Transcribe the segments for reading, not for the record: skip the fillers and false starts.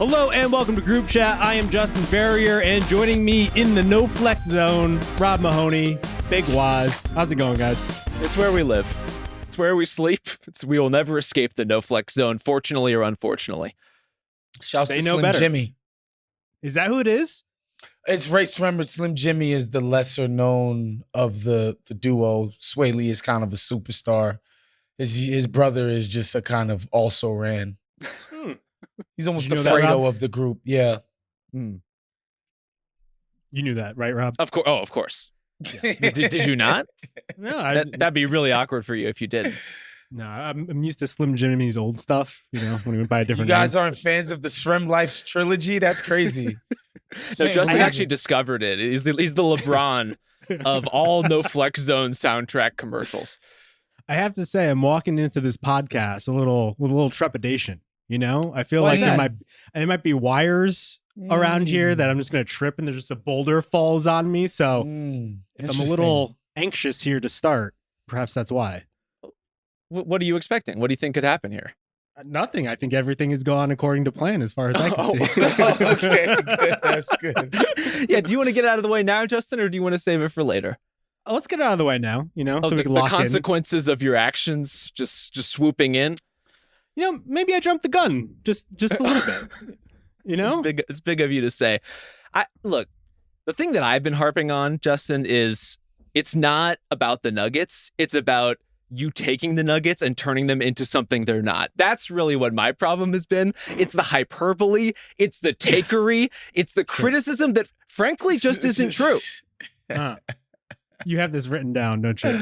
Hello and welcome to Group Chat. I am Justin Verrier, and joining me in the no flex zone, Rob Mahoney, Big Waz. How's it going, guys? It's where we live. It's where we sleep. We will never escape the no flex zone, fortunately or unfortunately. Shouts to Slim Jimmy. Is that who it is? It's right. Remember, Slim Jimmy is the lesser known of the duo. Sway Lee is kind of a superstar. His brother is just a kind of also ran. He's almost the Fredo of the group. Yeah. You knew that, right, Rob? Of course. Oh, of course. Yeah. Did you not? No, that'd be really awkward for you if you did. No, I'm used to Slim Jimmy's old stuff. You know, when he went by a different. You guys name. aren't fans of the Shrem Life trilogy? That's crazy. No, Justin actually discovered it. He's the LeBron of all no flex zone soundtrack commercials. I have to say, I'm walking into this podcast with a little trepidation. You know, I feel like there might be wires around here that I'm just going to trip and there's just a boulder falls on me. So if I'm a little anxious here to start, perhaps that's why. What are you expecting? What do you think could happen here? Nothing. I think everything has gone according to plan as far as I can see. Okay, good. That's good. Yeah. Do you want to get out of the way now, Justin, or do you want to save it for later? Let's get out of the way now, you know, so we can the lock consequences of your actions just swooping in. You know, maybe I jumped the gun just a little bit. You know, it's big of you to say. Look, the thing that I've been harping on, Justin, is it's not about the Nuggets. It's about you taking the Nuggets and turning them into something they're not. That's really what my problem has been. It's the hyperbole. It's the takery. It's the criticism that, frankly, just isn't true. You have this written down, don't you?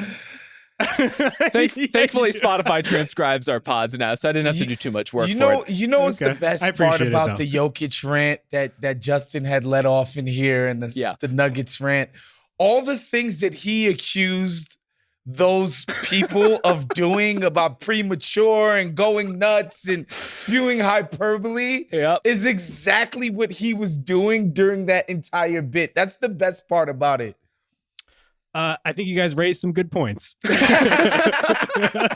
Thankfully, Spotify transcribes our pods now, so I didn't have to do too much work. You know what's the best part about the Jokic rant that Justin had let off in here, and the Nuggets rant? All the things that he accused those people of doing about premature and going nuts and spewing hyperbole is exactly what he was doing during that entire bit. That's the best part about it. I think you guys raised some good points. I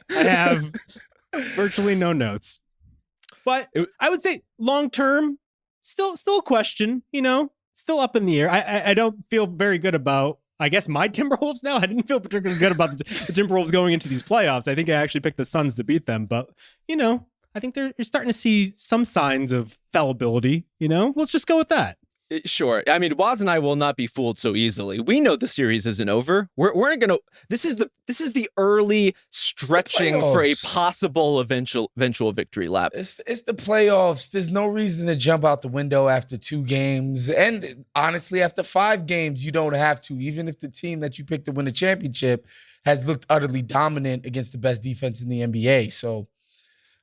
have virtually no notes, but I would say long term, still a question. You know, still up in the air. I don't feel very good about, I guess, my Timberwolves now. I didn't feel particularly good about the Timberwolves going into these playoffs. I think I actually picked the Suns to beat them, but you know, I think you're starting to see some signs of fallibility. You know, let's just go with that. Sure. I mean, Waz and I will not be fooled so easily. We know the series isn't over. We're going to. This is the early stretching for a possible eventual victory lap. It's the playoffs. There's no reason to jump out the window after 2 games, and honestly, after 5 games, you don't have to. Even if the team that you picked to win the championship has looked utterly dominant against the best defense in the NBA. So,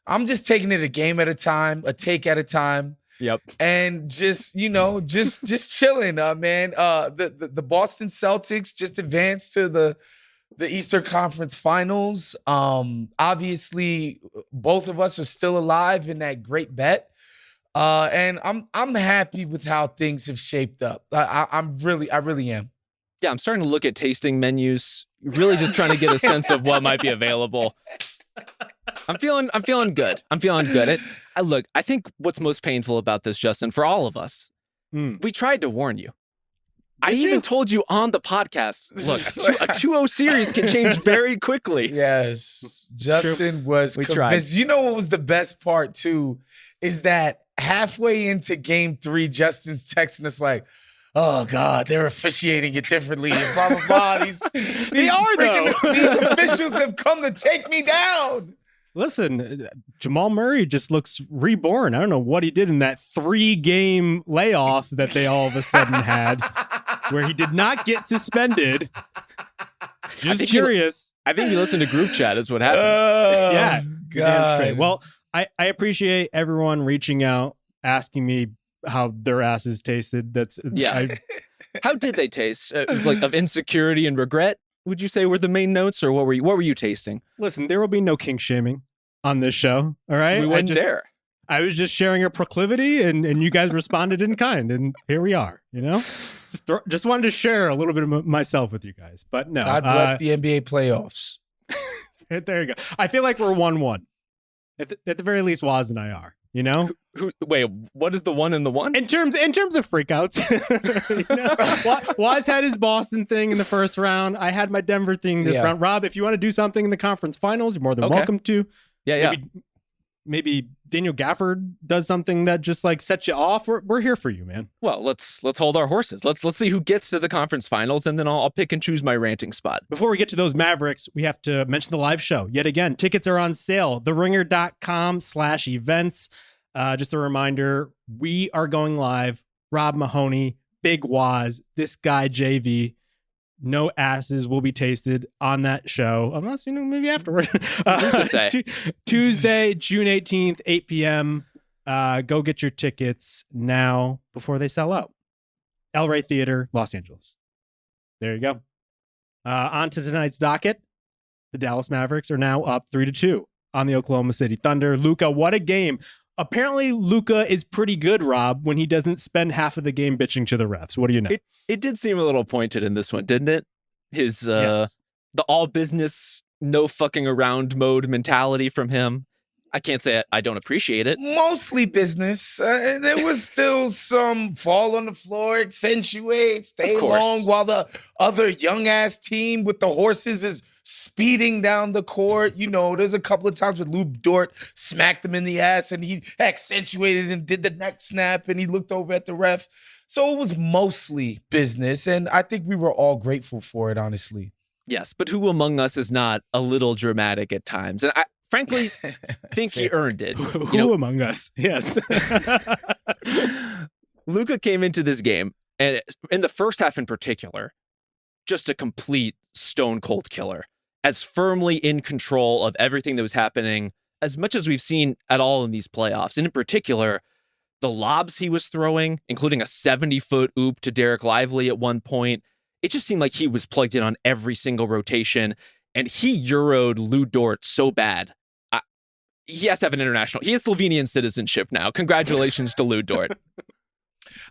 I'm just taking it a game at a time, a take at a time. Yep. And just, you know, just chilling, man. The Boston Celtics just advanced to the Eastern Conference Finals. Obviously, both of us are still alive in that great bet. And I'm happy with how things have shaped up. I really am. Yeah, I'm starting to look at tasting menus, really just trying to get a sense of what might be available. I'm feeling good. Look, I think what's most painful about this, Justin, for all of us, we tried to warn you. I even told you on the podcast, look, a 2-0 series can change very quickly. Yes, Justin was convinced. Tried. You know what was the best part, too, is that halfway into game 3, Justin's texting us like, oh, God, they're officiating it differently and blah, blah, blah. These officials have come to take me down. Listen, Jamal Murray just looks reborn. I don't know what he did in that 3-game layoff that they all of a sudden had, where he did not get suspended. Just curious. I think you listened to Group Chat is what happened. Yeah. God. Well, I appreciate everyone reaching out, asking me how their asses tasted. How did they taste? It was like of insecurity and regret, would you say, were the main notes, or what were you tasting? Listen, there will be no kink shaming on this show. All right. We wouldn't dare. I was just sharing a proclivity and you guys responded in kind, and here we are, you know? Just wanted to share a little bit of myself with you guys, but no. God bless the NBA playoffs. There you go. I feel like we're 1-1. At the very least, Waz and I are. You know, wait, what is the 1 and the 1 in terms of freakouts? Waz had his Boston thing in the first round. I had my Denver thing this round. Rob, if you want to do something in the conference finals, you're more than welcome to. Maybe Daniel Gafford does something that just like sets you off. We're here for you, man. Well, let's hold our horses. Let's see who gets to the conference finals, and then I'll pick and choose my ranting spot. Before we get to those Mavericks, we have to mention the live show yet again. Tickets are on sale. TheRinger.com/events. Just a reminder, we are going live. Rob Mahoney, Big Waz, this guy JV. No asses will be tasted on that show, unless, maybe afterward. Who's to say? Tuesday, June 18th, 8 p.m. Go get your tickets now before they sell out. El Rey Theater, Los Angeles. There you go. On to tonight's docket. The Dallas Mavericks are now up 3-2 on the Oklahoma City Thunder. Luka, what a game. Apparently, Luka is pretty good, Rob, when he doesn't spend half of the game bitching to the refs. What do you know? It did seem a little pointed in this one, didn't it? His the all business, no fucking around mode mentality from him. I can't say I don't appreciate it. Mostly business. There was still some fall on the floor, accentuate, stay long while the other young ass team with the horses is speeding down the court. There's a couple of times where Luke Dort smacked him in the ass and he accentuated and did the neck snap and he looked over at the ref. So it was mostly business, and I think we were all grateful for it, honestly. Yes, but who among us is not a little dramatic at times? And I frankly think he earned it. Who among us? Yes. Luka came into this game, and in the first half in particular, just a complete stone cold killer, as firmly in control of everything that was happening as much as we've seen at all in these playoffs. And in particular, the lobs he was throwing, including a 70-foot oop to Derek Lively at one point, it just seemed like he was plugged in on every single rotation, and he Euro'd Lou Dort so bad. He has to have an international. He has Slovenian citizenship now. Congratulations to Lou Dort.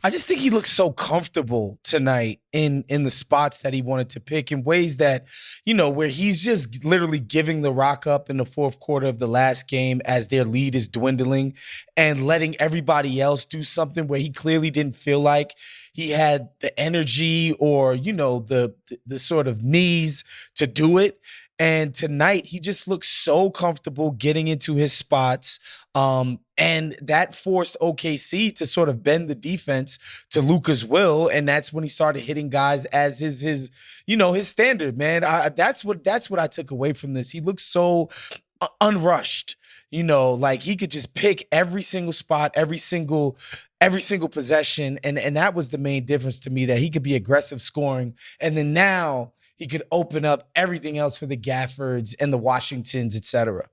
I just think he looked so comfortable tonight in the spots that he wanted to pick, in ways that, where he's just literally giving the rock up in the fourth quarter of the last game as their lead is dwindling and letting everybody else do something where he clearly didn't feel like he had the energy or, the sort of knees to do it. And tonight, he just looked so comfortable getting into his spots. And that forced OKC to sort of bend the defense to Luka's will. And that's when he started hitting guys as his standard, man. That's what I took away from this. He looked so unrushed, like he could just pick every single spot, every single possession. And that was the main difference to me, that he could be aggressive scoring. And then now he could open up everything else for the Gaffords and the Washingtons, et cetera.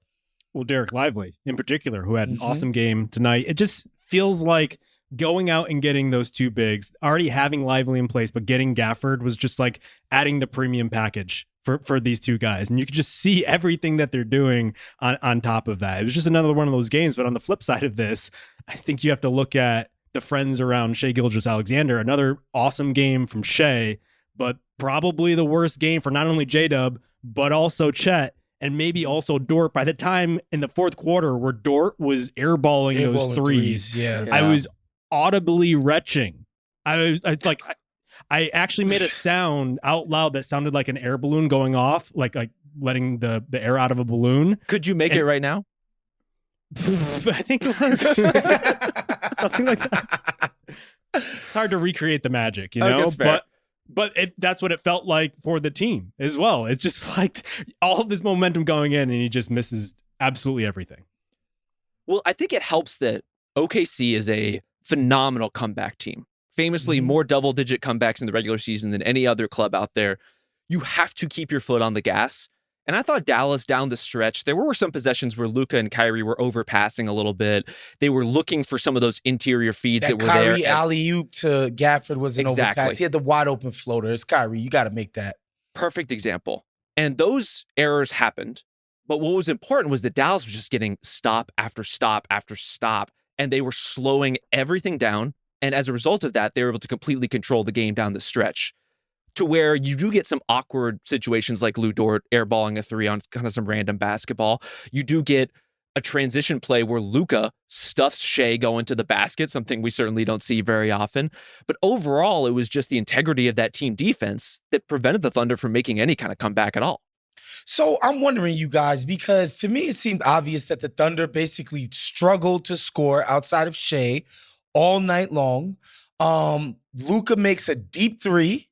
Well, Derek Lively in particular, who had an awesome game tonight. It just feels like going out and getting those two bigs, already having Lively in place, but getting Gafford was just like adding the premium package for these two guys. And you could just see everything that they're doing on top of that. It was just another one of those games. But on the flip side of this, I think you have to look at the friends around Shai Gilgeous-Alexander. Another awesome game from Shai, but probably the worst game for not only J-Dub, but also Chet, and maybe also Dort. By the time in the fourth quarter where Dort was airballing those threes, I was audibly retching. I actually made a sound out loud that sounded like an air balloon going off, like letting the air out of a balloon. Could you make it right now? I think it was something like that. It's hard to recreate the magic, but that's what it felt like for the team as well. It's just like all of this momentum going in, and he just misses absolutely everything. Well, I think it helps that OKC is a phenomenal comeback team. Famously, more double-digit comebacks in the regular season than any other club out there. You have to keep your foot on the gas. And I thought Dallas down the stretch, there were some possessions where Luka and Kyrie were overpassing a little bit. They were looking for some of those interior feeds that were there. Kyrie alley-oop to Gafford was an overpass. He had the wide open floater. It's Kyrie. You got to make that. Perfect example. And those errors happened. But what was important was that Dallas was just getting stop after stop after stop. And they were slowing everything down. And as a result of that, they were able to completely control the game down the stretch, to where you do get some awkward situations like Lou Dort airballing a three on kind of some random basketball. You do get a transition play where Luka stuffs Shea going to the basket, something we certainly don't see very often. But overall, it was just the integrity of that team defense that prevented the Thunder from making any kind of comeback at all. So I'm wondering, you guys, because to me it seemed obvious that the Thunder basically struggled to score outside of Shea all night long. Luka makes a deep three,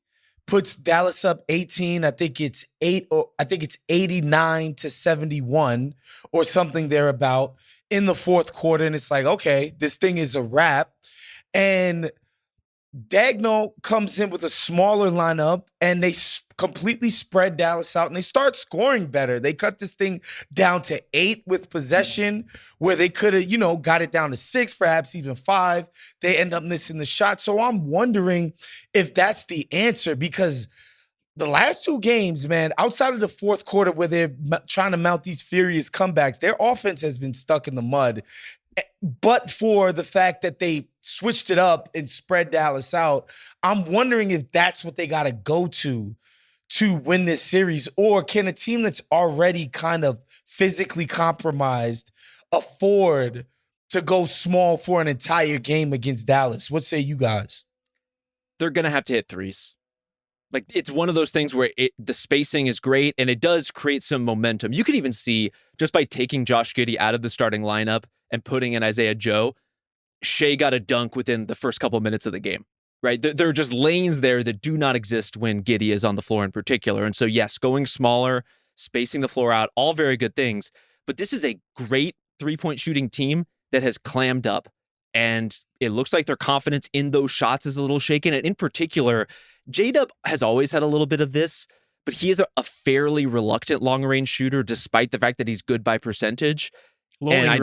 puts Dallas up 18. I think it's 89-71 or something thereabout in the fourth quarter. And it's like, okay, this thing is a wrap. And Dagnall comes in with a smaller lineup, and they completely spread Dallas out, and they start scoring better. They cut this thing down to 8 with possession, where they could have, got it down to 6, perhaps even 5. They end up missing the shot. So I'm wondering if that's the answer, because the last 2 games, man, outside of the fourth quarter where they're trying to mount these furious comebacks, their offense has been stuck in the mud. But for the fact that they switched it up and spread Dallas out, I'm wondering if that's what they got to go to win this series. Or can a team that's already kind of physically compromised afford to go small for an entire game against Dallas? What say you guys? They're going to have to hit threes. Like, it's one of those things where the spacing is great, and it does create some momentum. You could even see, just by taking Josh Giddey out of the starting lineup and putting in Isaiah Joe, Shea got a dunk within the first couple minutes of the game, right? There are just lanes there that do not exist when Giddey is on the floor in particular. And so, yes, going smaller, spacing the floor out, all very good things. But this is a great three-point shooting team that has clammed up. And it looks like their confidence in those shots is a little shaken. And in particular, J-Dub has always had a little bit of this, but he is a fairly reluctant long-range shooter, despite the fact that he's good by percentage. And I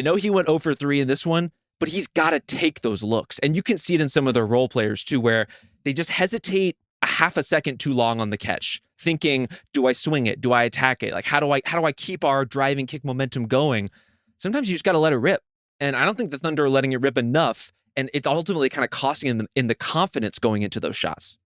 know he went 0 for 3 in this one, but he's got to take those looks. And you can see it in some of their role players too, where they just hesitate a half a second too long on the catch, thinking, do I swing it? Do I attack it? Like, how do I keep our driving kick momentum going? Sometimes you just got to let it rip. And I don't think the Thunder are letting it rip enough. And it's ultimately kind of costing them in the confidence going into those shots.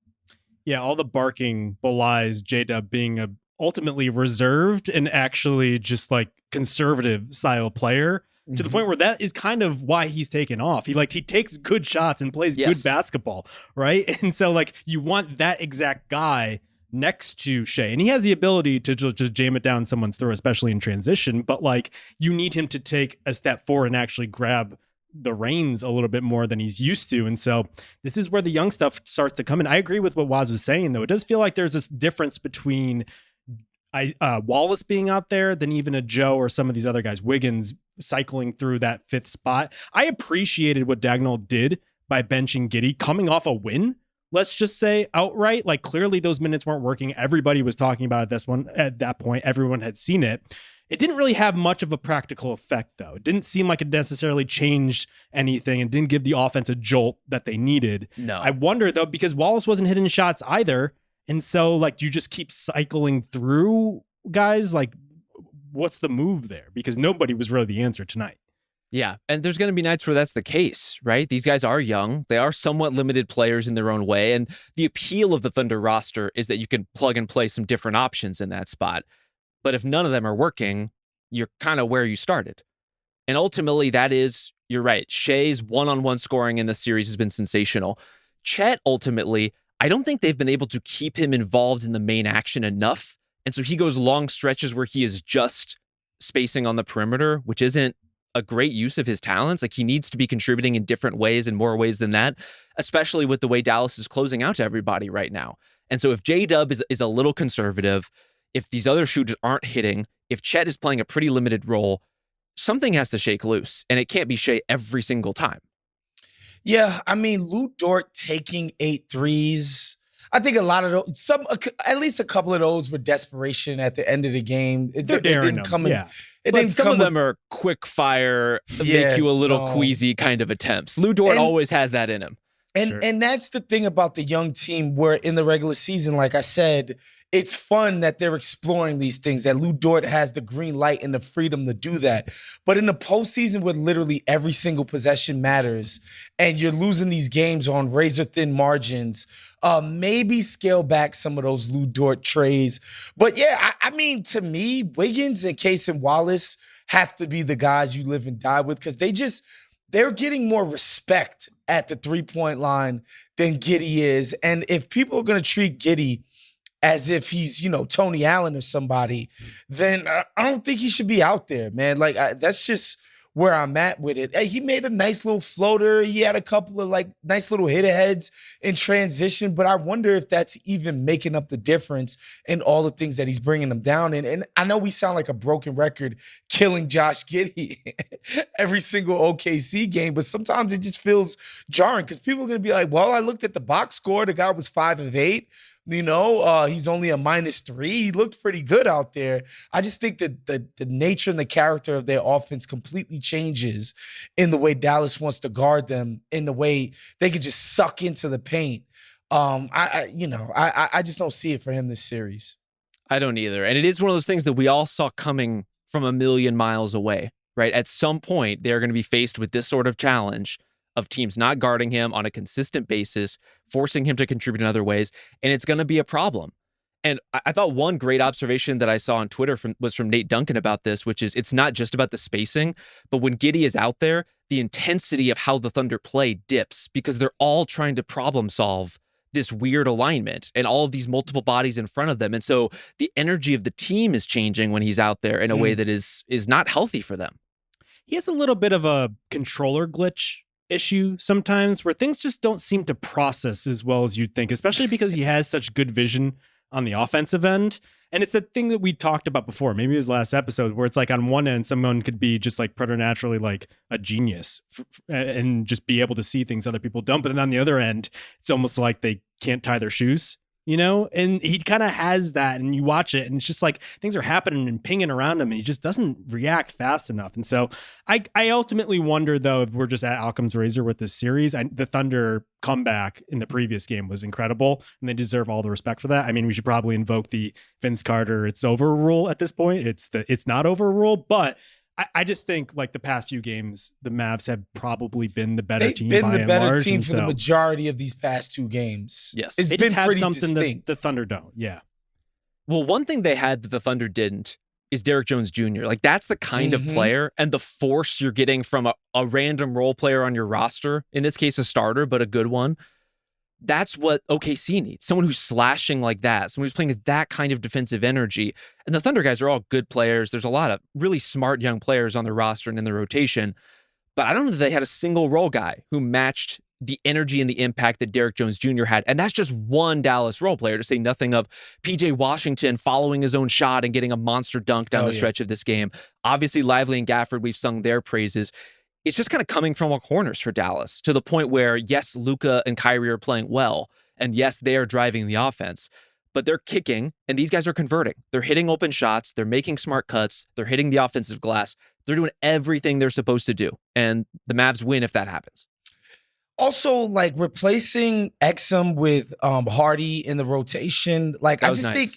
Yeah, all the barking belies J-Dub being ultimately reserved and actually just like conservative style player, to the point where that is kind of why he's taken off. He takes good shots and plays good basketball, right? And so like you want that exact guy next to Shea, and he has the ability to just jam it down someone's throat, especially in transition, but like you need him to take a step forward and actually grab the reins a little bit more than he's used to. And so this is where the young stuff starts to come in. I agree with what Woz was saying, though. It does feel like there's this difference between Wallace being out there than even a Joe or some of these other guys, Wiggins cycling through that 5th spot. I appreciated what Dagnall did by benching Giddey coming off a win. Let's just say outright, like clearly those minutes weren't working. Everybody was talking about it at that point. Everyone had seen it. It didn't really have much of a practical effect, though. It didn't seem like it necessarily changed anything and didn't give the offense a jolt that they needed. No. I wonder, though, because Wallace wasn't hitting shots either. And so, like, you just keep cycling through guys. Like, what's the move there? Because nobody was really the answer tonight. Yeah, and there's going to be nights where that's the case, right? These guys are young. They are somewhat limited players in their own way. And the appeal of the Thunder roster is that you can plug and play some different options in that spot. But if none of them are working, you're kind of where you started. And ultimately, that is, you're right, Shea's one-on-one scoring in this series has been sensational. Chet, ultimately, I don't think they've been able to keep him involved in the main action enough. And so he goes long stretches where he is just spacing on the perimeter, which isn't a great use of his talents. Like, he needs to be contributing in different ways and more ways than that, especially with the way Dallas is closing out to everybody right now. And so if J-Dub is a little conservative, if these other shooters aren't hitting, if Chet is playing a pretty limited role, something has to shake loose, and it can't be Shea every single time. Yeah, I mean, Lou Dort taking 8 threes. I think a lot of those, at least a couple of those were desperation at the end of the game. It didn't come in. Yeah. But some of them are quick fire, make you a little queasy kind of attempts. Lou Dort always has that in him. And that's the thing about the young team, where in the regular season, like I said, it's fun that they're exploring these things, that Lou Dort has the green light and the freedom to do that. But in the postseason, where literally every single possession matters and you're losing these games on razor-thin margins, maybe scale back some of those Lou Dort trays. But yeah, I mean, to me, Wiggins and Case and Wallace have to be the guys you live and die with because they're getting more respect at the three-point line than Giddey is. And if people are going to treat Giddey as if he's, Tony Allen or somebody, then I don't think he should be out there, man. Like, that's just where I'm at with it. He made a nice little floater. He had a couple of nice little hit aheads in transition, but I wonder if that's even making up the difference in all the things that he's bringing them down in. And I know we sound like a broken record killing Josh Giddey every single OKC game, but sometimes it just feels jarring because people are going to be like, well, I looked at the box score. The guy was 5 of 8. He's only a -3. He looked pretty good out there. I just think that the nature and the character of their offense completely changes in the way Dallas wants to guard them, in the way they could just suck into the paint. I just don't see it for him this series. I don't either. And it is one of those things that we all saw coming from a million miles away, right? At some point, they're going to be faced with this sort of challenge of teams not guarding him on a consistent basis, forcing him to contribute in other ways, and it's going to be a problem. And I thought one great observation that I saw on Twitter was from Nate Duncan about this, which is it's not just about the spacing, but when Giddey is out there, the intensity of how the Thunder play dips because they're all trying to problem solve this weird alignment and all of these multiple bodies in front of them. And so the energy of the team is changing when he's out there in a way that is not healthy for them. He has a little bit of a controller glitch issue sometimes where things just don't seem to process as well as you'd think, especially because he has such good vision on the offensive end. And it's the thing that we talked about before, maybe it was last episode, where it's like on one end, someone could be just like preternaturally like a genius and just be able to see things other people don't. But then on the other end, it's almost like they can't tie their shoes. And he kind of has that, and you watch it and it's just like things are happening and pinging around him and he just doesn't react fast enough. And so I ultimately wonder, though, if we're just at Occam's razor with this series. The Thunder comeback in the previous game was incredible and they deserve all the respect for that. I mean, we should probably invoke the Vince Carter "it's over" rule at this point. It's not over rule, but I just think like the past few games, the Mavs have probably been the better team. They've been the better large, team for the majority of these past 2 games. Yes. It's been pretty distinct. The Thunder don't. Yeah. Well, one thing they had that the Thunder didn't is Derrick Jones Jr. Like that's the kind of player and the force you're getting from a random role player on your roster. In this case, a starter, but a good one. That's what OKC needs. Someone who's slashing like that. Someone who's playing with that kind of defensive energy. And the Thunder guys are all good players. There's a lot of really smart young players on their roster and in the rotation. But I don't know that they had a single role guy who matched the energy and the impact that Derrick Jones Jr. had. And that's just one Dallas role player, to say nothing of PJ Washington following his own shot and getting a monster dunk down the stretch of this game. Obviously, Lively and Gafford, we've sung their praises. It's just kind of coming from all corners for Dallas to the point where, yes, Luka and Kyrie are playing well, and yes, they are driving the offense, but they're kicking, and these guys are converting. They're hitting open shots. They're making smart cuts. They're hitting the offensive glass. They're doing everything they're supposed to do, and the Mavs win if that happens. Also, like replacing Exum with Hardy in the rotation, like I just think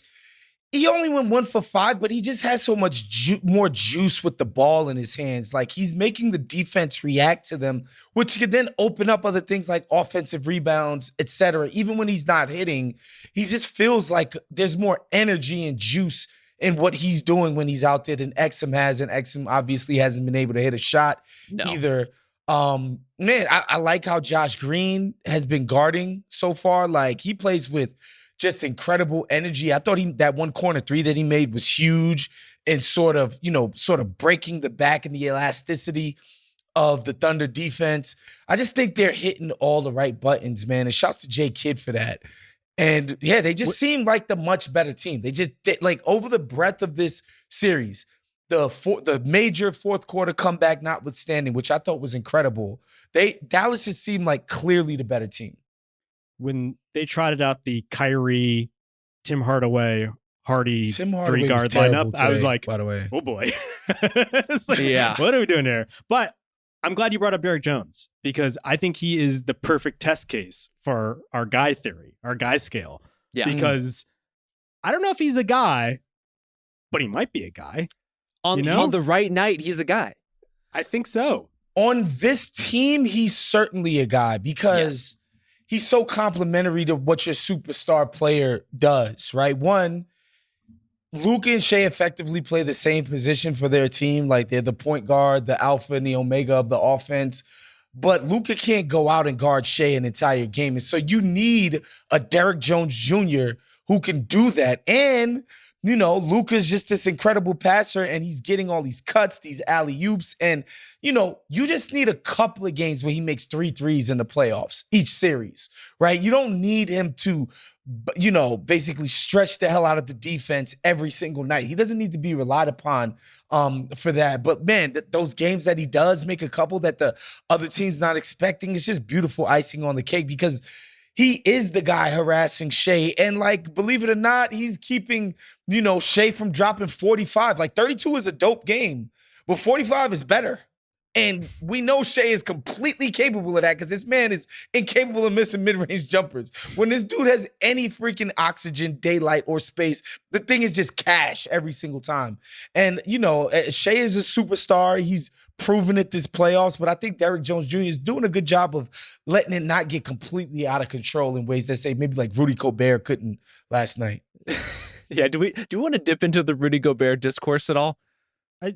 he only went 1 for 5, but he just has so much more juice with the ball in his hands. Like he's making the defense react to them, which could then open up other things like offensive rebounds, etc. Even when he's not hitting, he just feels like there's more energy and juice in what he's doing when he's out there than Exum has. And Exum obviously hasn't been able to hit a shot either. Man, I like how Josh Green has been guarding so far. Like he plays with just incredible energy. I thought that one corner 3 that he made was huge and sort of breaking the back and the elasticity of the Thunder defense. I just think they're hitting all the right buttons, man. And shouts to Jay Kidd for that. And yeah, they just seem like the much better team. They like over the breadth of this series, the major fourth quarter comeback notwithstanding, which I thought was incredible. Dallas has seemed like clearly the better team. When they trotted out the Kyrie, Tim Hardaway, Hardy 3-guard lineup, today, I was like, by the way, oh boy. Like, what are we doing here? But I'm glad you brought up Derrick Jones because I think he is the perfect test case for our guy theory, our guy scale. Yeah. Because I don't know if he's a guy, but he might be a guy. On the right night, he's a guy. I think so. On this team, he's certainly a guy because he's so complimentary to what your superstar player does, right? One, Luka and Shea effectively play the same position for their team. Like they're the point guard, the alpha and the omega of the offense. But Luka can't go out and guard Shea an entire game. And so you need a Derrick Jones Jr. who can do that. And, you know, Luka's just this incredible passer and he's getting all these cuts, these alley-oops. And, you know, you just need a couple of games where he makes 3 threes in the playoffs each series, right? You don't need him to, you know, basically stretch the hell out of the defense every single night. He doesn't need to be relied upon for that. But, man, those games that he does make a couple that the other team's not expecting, it's just beautiful icing on the cake because he is the guy harassing Shea. And, like, believe it or not, he's keeping, you know, Shea from dropping 45. Like, 32 is a dope game, but 45 is better. And we know Shea is completely capable of that because this man is incapable of missing mid-range jumpers. When this dude has any freaking oxygen, daylight, or space, the thing is just cash every single time. And, you know, Shea is a superstar. He's proven it this playoffs, but I think Derrick Jones Jr. is doing a good job of letting it not get completely out of control in ways that say maybe like Rudy Gobert couldn't last night. Yeah, do we want to dip into the Rudy Gobert discourse at all?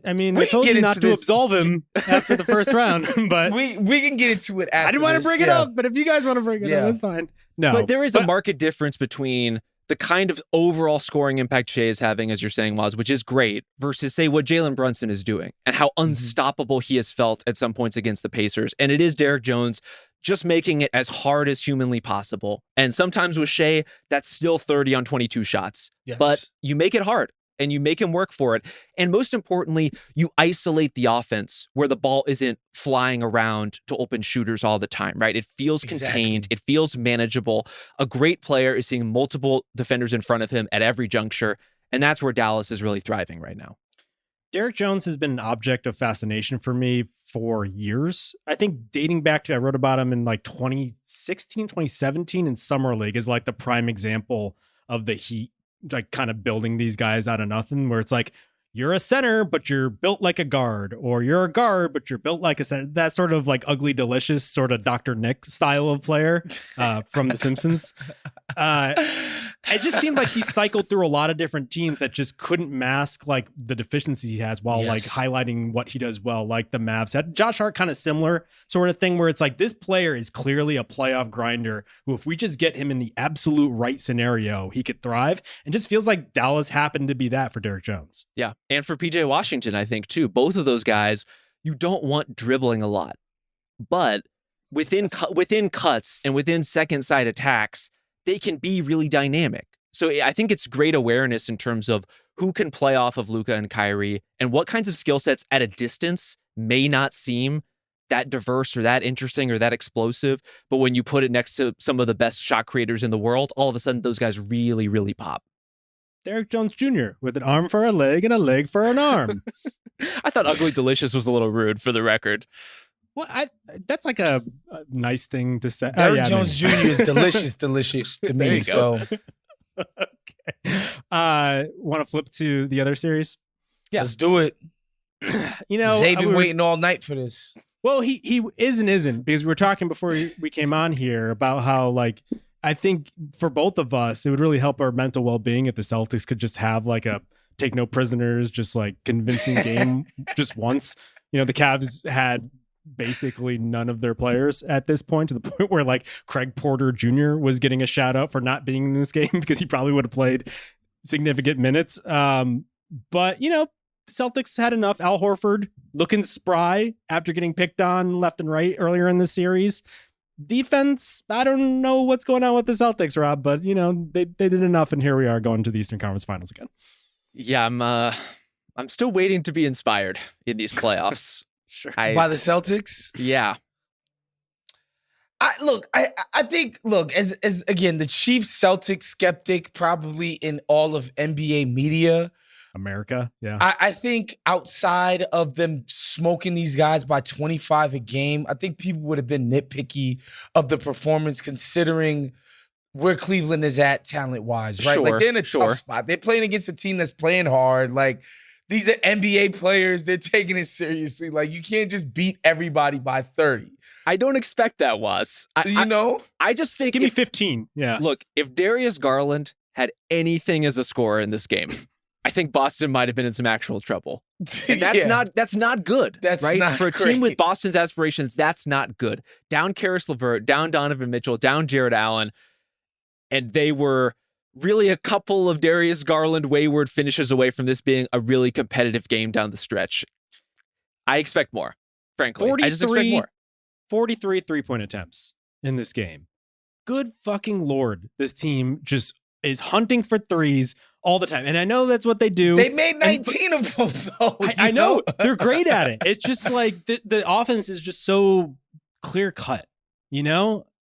I mean, I told you not to absolve him after the first round, but we can get into it after I didn't want to bring it up, but if you guys want to bring it up, it's fine. No, but there is a marked difference between the kind of overall scoring impact Shea is having, as you're saying, Waz, which is great, versus, say, what Jalen Brunson is doing and how unstoppable he has felt at some points against the Pacers. And it is Derrick Jones just making it as hard as humanly possible. And sometimes with Shea, that's still 30 on 22 shots. Yes. But you make it hard. And you make him work for it. And most importantly, you isolate the offense where the ball isn't flying around to open shooters all the time, right? It feels contained. It feels manageable. A great player is seeing multiple defenders in front of him at every juncture. And that's where Dallas is really thriving right now. Derrick Jones has been an object of fascination for me for years. I think dating back to, I wrote about him in like 2016, 2017 in Summer League is like the prime example of the Heat like kind of building these guys out of nothing, where it's like, you're a center, but you're built like a guard, or you're a guard, but you're built like a center. That sort of like Ugly Delicious sort of Dr. Nick style of player from The Simpsons. It just seemed like he cycled through a lot of different teams that just couldn't mask like the deficiencies he has while like highlighting what he does well, like the Mavs had. Josh Hart, kind of similar sort of thing, where it's like, this player is clearly a playoff grinder who, if we just get him in the absolute right scenario, he could thrive. And just feels like Dallas happened to be that for Derrick Jones. Yeah. And for PJ Washington, I think too, both of those guys, you don't want dribbling a lot, but within cuts and within second side attacks, they can be really dynamic. So I think it's great awareness in terms of who can play off of Luka and Kyrie and what kinds of skill sets at a distance may not seem that diverse or that interesting or that explosive. But when you put it next to some of the best shot creators in the world, all of a sudden those guys really, really pop. Derrick Jones Jr. with an arm for a leg and a leg for an arm. I thought Ugly Delicious was a little rude, for the record. Well, that's like a nice thing to say. Derrick Jones Jr. is delicious to me. So, okay. Want to flip to the other series? Yeah, let's do it. You know, Zay been waiting all night for this. Well, he is and isn't, because we were talking before we came on here about how, like, I think for both of us, it would really help our mental well-being if the Celtics could just have like a take no prisoners, just like convincing game just once. You know, the Cavs had basically none of their players at this point, to the point where like Craig Porter Jr. was getting a shout out for not being in this game because he probably would have played significant minutes. But, you know, the Celtics had enough. Al Horford looking spry after getting picked on left and right earlier in the series. Defense, I don't know what's going on with the Celtics, Rob, but, you know, they did enough, and here we are going to the Eastern Conference Finals again. Yeah, I'm still waiting to be inspired in these playoffs. Sure. By the Celtics? Yeah. I think as again, the chief Celtics skeptic probably in all of NBA media. America, yeah. I think outside of them smoking these guys by 25 a game, I think people would have been nitpicky of the performance considering where Cleveland is at talent-wise, right? Sure, like, they're in a tough spot. They're playing against a team that's playing hard. Like, these are NBA players. They're taking it seriously. Like, you can't just beat everybody by 30. I don't expect that, Was. I just think... Give me 15, yeah. Look, if Darius Garland had anything as a scorer in this game, I think Boston might have been in some actual trouble. And that's not good. That's right? not For a great. team with Boston's aspirations, that's not good. Down Karis LeVert, down Donovan Mitchell, down Jared Allen, and they were really a couple of Darius Garland wayward finishes away from this being a really competitive game down the stretch. I expect more, frankly. I just expect more. 43 3-point attempts in this game. Good fucking Lord. This team just is hunting for threes all the time. And I know that's what they do. They made 19 of them, though. I know. They're great at it. It's just like the offense is just so clear cut,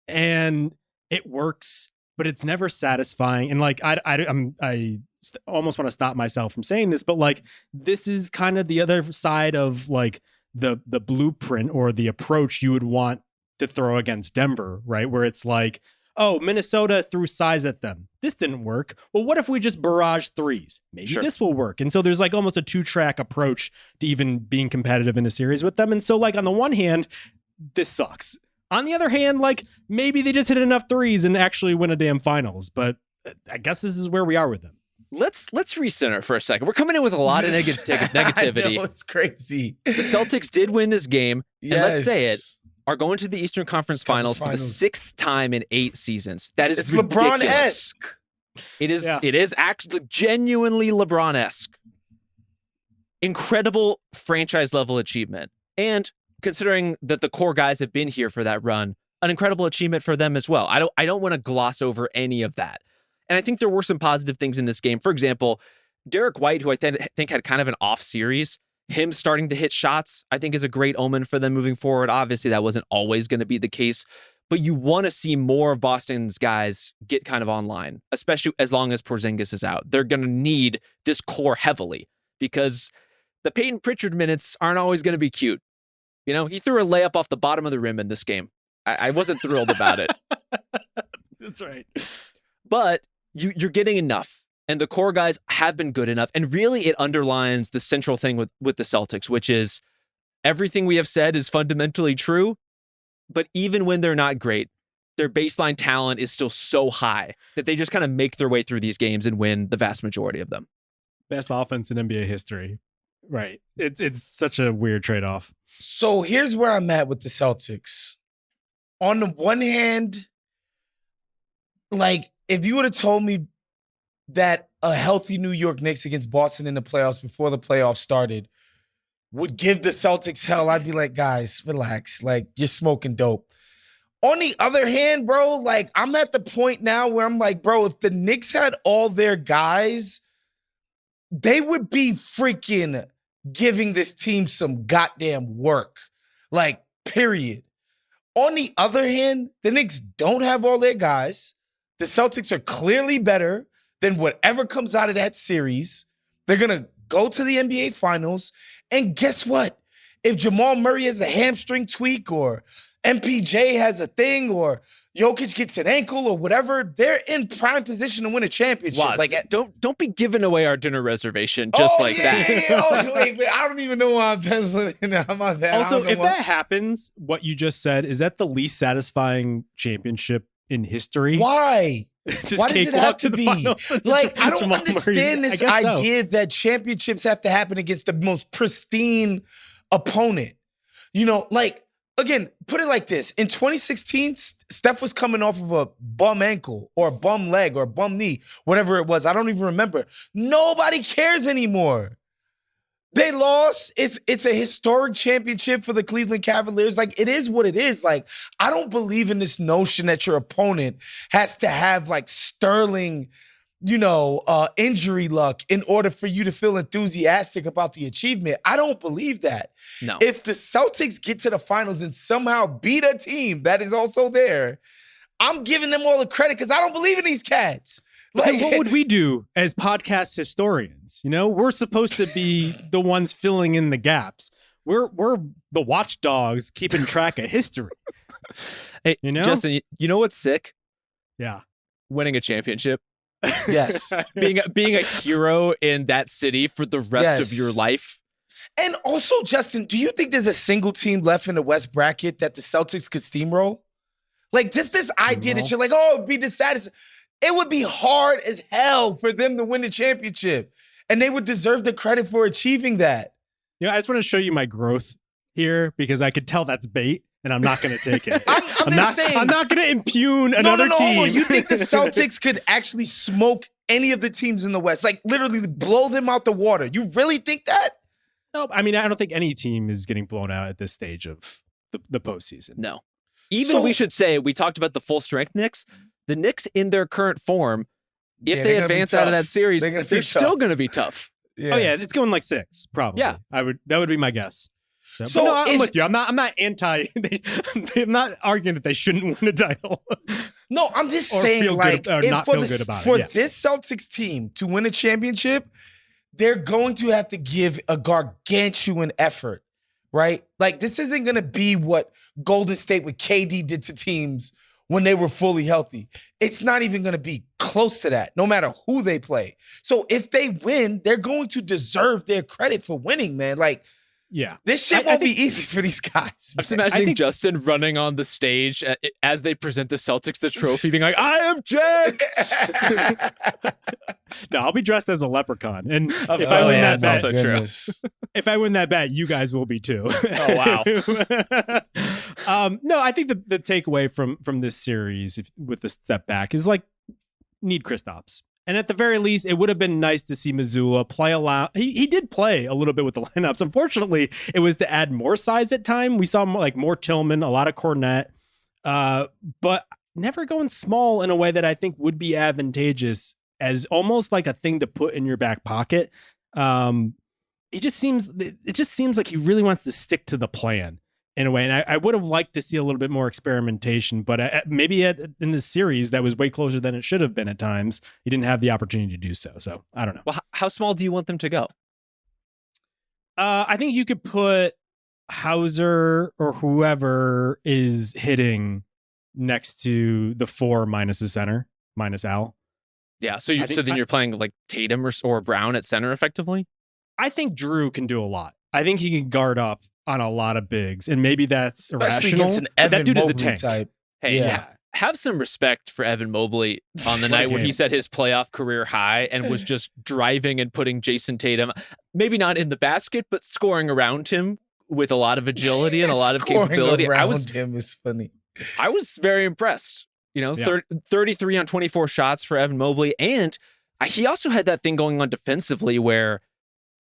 and it works, but it's never satisfying. And like, I almost want to stop myself from saying this, but like, this is kind of the other side of like the blueprint or the approach you would want to throw against Denver, right? Where it's like, oh, Minnesota threw size at them. This didn't work. Well, what if we just barrage threes? Maybe this will work. And so there's like almost a 2-track approach to even being competitive in a series with them. And so like on the one hand, this sucks. On the other hand, like maybe they just hit enough threes and actually win a damn finals. But I guess this is where we are with them. Let's recenter for a second. We're coming in with a lot of negativity. I know, it's crazy. The Celtics did win this game. And let's say it. Are going to the Eastern Conference Finals for the 6th time in 8 seasons. That is ridiculous. LeBron-esque. It is. Yeah. It is actually genuinely LeBron-esque. Incredible franchise level achievement, and considering that the core guys have been here for that run, an incredible achievement for them as well. I don't want to gloss over any of that. And I think there were some positive things in this game. For example, Derek White, who I think had kind of an off series. Him starting to hit shots, I think, is a great omen for them moving forward. Obviously, that wasn't always going to be the case, but you want to see more of Boston's guys get kind of online, especially as long as Porzingis is out. They're going to need this core heavily because the Peyton Pritchard minutes aren't always going to be cute. He threw a layup off the bottom of the rim in this game. I wasn't thrilled about it. That's right. But you're getting enough. And the core guys have been good enough. And really, it underlines the central thing with the Celtics, which is everything we have said is fundamentally true. But even when they're not great, their baseline talent is still so high that they just kind of make their way through these games and win the vast majority of them. Best offense in NBA history. Right. It's such a weird trade-off. So here's where I'm at with the Celtics. On the one hand, like, if you would have told me that a healthy New York Knicks against Boston in the playoffs before the playoffs started would give the Celtics hell, I'd be like, guys, relax. Like, you're smoking dope. On the other hand, bro, like, I'm at the point now where I'm like, bro, if the Knicks had all their guys, they would be freaking giving this team some goddamn work. Like, period. On the other hand, the Knicks don't have all their guys. The Celtics are clearly better than whatever comes out of that series. They're going to go to the NBA Finals. And guess what? If Jamal Murray has a hamstring tweak or MPJ has a thing or Jokic gets an ankle or whatever, they're in prime position to win a championship. Wos, like, don't be giving away our dinner reservation just that. Yeah. Wait, I don't even know why I'm penciling in. Also, if that happens, what you just said, is that the least satisfying championship in history? Why? Why does it have to be? Like, I don't understand this idea that championships have to happen against the most pristine opponent. Like, again, put it like this. In 2016, Steph was coming off of a bum ankle or a bum leg or a bum knee, whatever it was. I don't even remember. Nobody cares anymore. They lost. It's a historic championship for the Cleveland Cavaliers. Like, it is what it is. Like, I don't believe in this notion that your opponent has to have like sterling, injury luck in order for you to feel enthusiastic about the achievement. I don't believe that. No. If the Celtics get to the finals and somehow beat a team that is also there, I'm giving them all the credit because I don't believe in these cats. Like, what would we do as podcast historians? We're supposed to be the ones filling in the gaps. We're the watchdogs keeping track of history. Hey, Justin, you know what's sick? Yeah. Winning a championship. Yes. being a hero in that city for the rest of your life. And also, Justin, do you think there's a single team left in the West bracket that the Celtics could steamroll? Like, just this idea that you're like, oh, it'd be the saddest. It would be hard as hell for them to win the championship. And they would deserve the credit for achieving that. I just want to show you my growth here because I could tell that's bait. And I'm not going to take it. I'm just saying. I'm not going to impugn another team. Hold on. You think the Celtics could actually smoke any of the teams in the West? Like, literally blow them out the water. You really think that? No, I mean, I don't think any team is getting blown out at this stage of the postseason. No. Even we should say, we talked about the full strength Knicks. The Knicks in their current form, if they advance out of that series, they're still going to be be tough. Yeah. Oh, yeah. It's going like 6, probably. Yeah. That would be my guess. So no, I'm with you. I'm not anti. I'm not arguing that they shouldn't win a title. No, I'm just saying, like, for this Celtics team to win a championship, they're going to have to give a gargantuan effort, right? Like, this isn't going to be what Golden State with KD did to teams when they were fully healthy. It's not even going to be close to that, no matter who they play. So if they win, they're going to deserve their credit for winning, man. Like, yeah, this shit won't be easy for these guys. I'm just imagining Justin running on the stage as they present the Celtics the trophy, being like, "I am jacked." No, I'll be dressed as a leprechaun, and if I win that bet, also true. If I win that bet, you guys will be too. Oh wow. No, I think the takeaway from this series with the step back is like need Kristaps. And at the very least, it would have been nice to see Mazzulla play a lot. He did play a little bit with the lineups. Unfortunately, it was to add more size at time. We saw more Tillman, a lot of Cornette, but never going small in a way that I think would be advantageous as almost like a thing to put in your back pocket. It just seems like he really wants to stick to the plan in a way. And I would have liked to see a little bit more experimentation, but maybe in this series that was way closer than it should have been at times. He didn't have the opportunity to do so. So I don't know. Well, how small do you want them to go? I think you could put Hauser or whoever is hitting next to the 4 minus the center, minus Al. Yeah. So then you're playing like Tatum or Brown at center effectively? I think Drew can do a lot. I think he can guard up on a lot of bigs, and maybe that's especially irrational. Against an Evan that dude Mobley is a tank. Type. Hey, yeah. Have some respect for Evan Mobley on the night where he set his playoff career high and was just driving and putting Jason Tatum, maybe not in the basket, but scoring around him with a lot of agility and a lot of capability. Him is funny. I was very impressed. 33 on 24 shots for Evan Mobley, and he also had that thing going on defensively where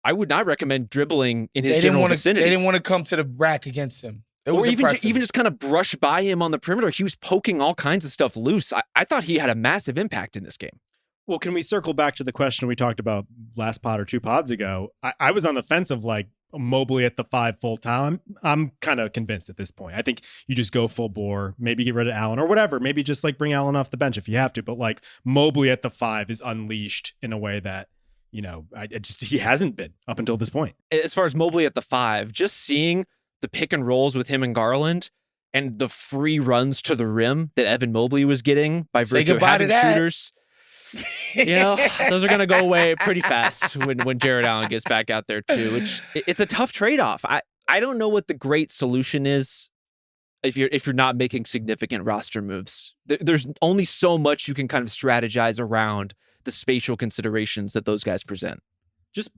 I would not recommend dribbling in his general vicinity. They didn't want to come to the rack against him. It was or even impressive. Just kind of brush by him on the perimeter. He was poking all kinds of stuff loose. I thought he had a massive impact in this game. Well, can we circle back to the question we talked about last pod or 2 pods ago? I was on the fence of like Mobley at the 5 full time. I'm kind of convinced at this point. I think you just go full bore, maybe get rid of Allen or whatever. Maybe just like bring Allen off the bench if you have to. But like Mobley at the 5 is unleashed in a way that, he hasn't been up until this point. As far as Mobley at the 5, just seeing the pick and rolls with him and Garland and the free runs to the rim that Evan Mobley was getting by virtue of having shooters. Those are going to go away pretty fast when Jared Allen gets back out there too. It's a tough trade-off. I don't know what the great solution is if you're not making significant roster moves. There's only so much you can kind of strategize around the spatial considerations that those guys present. Just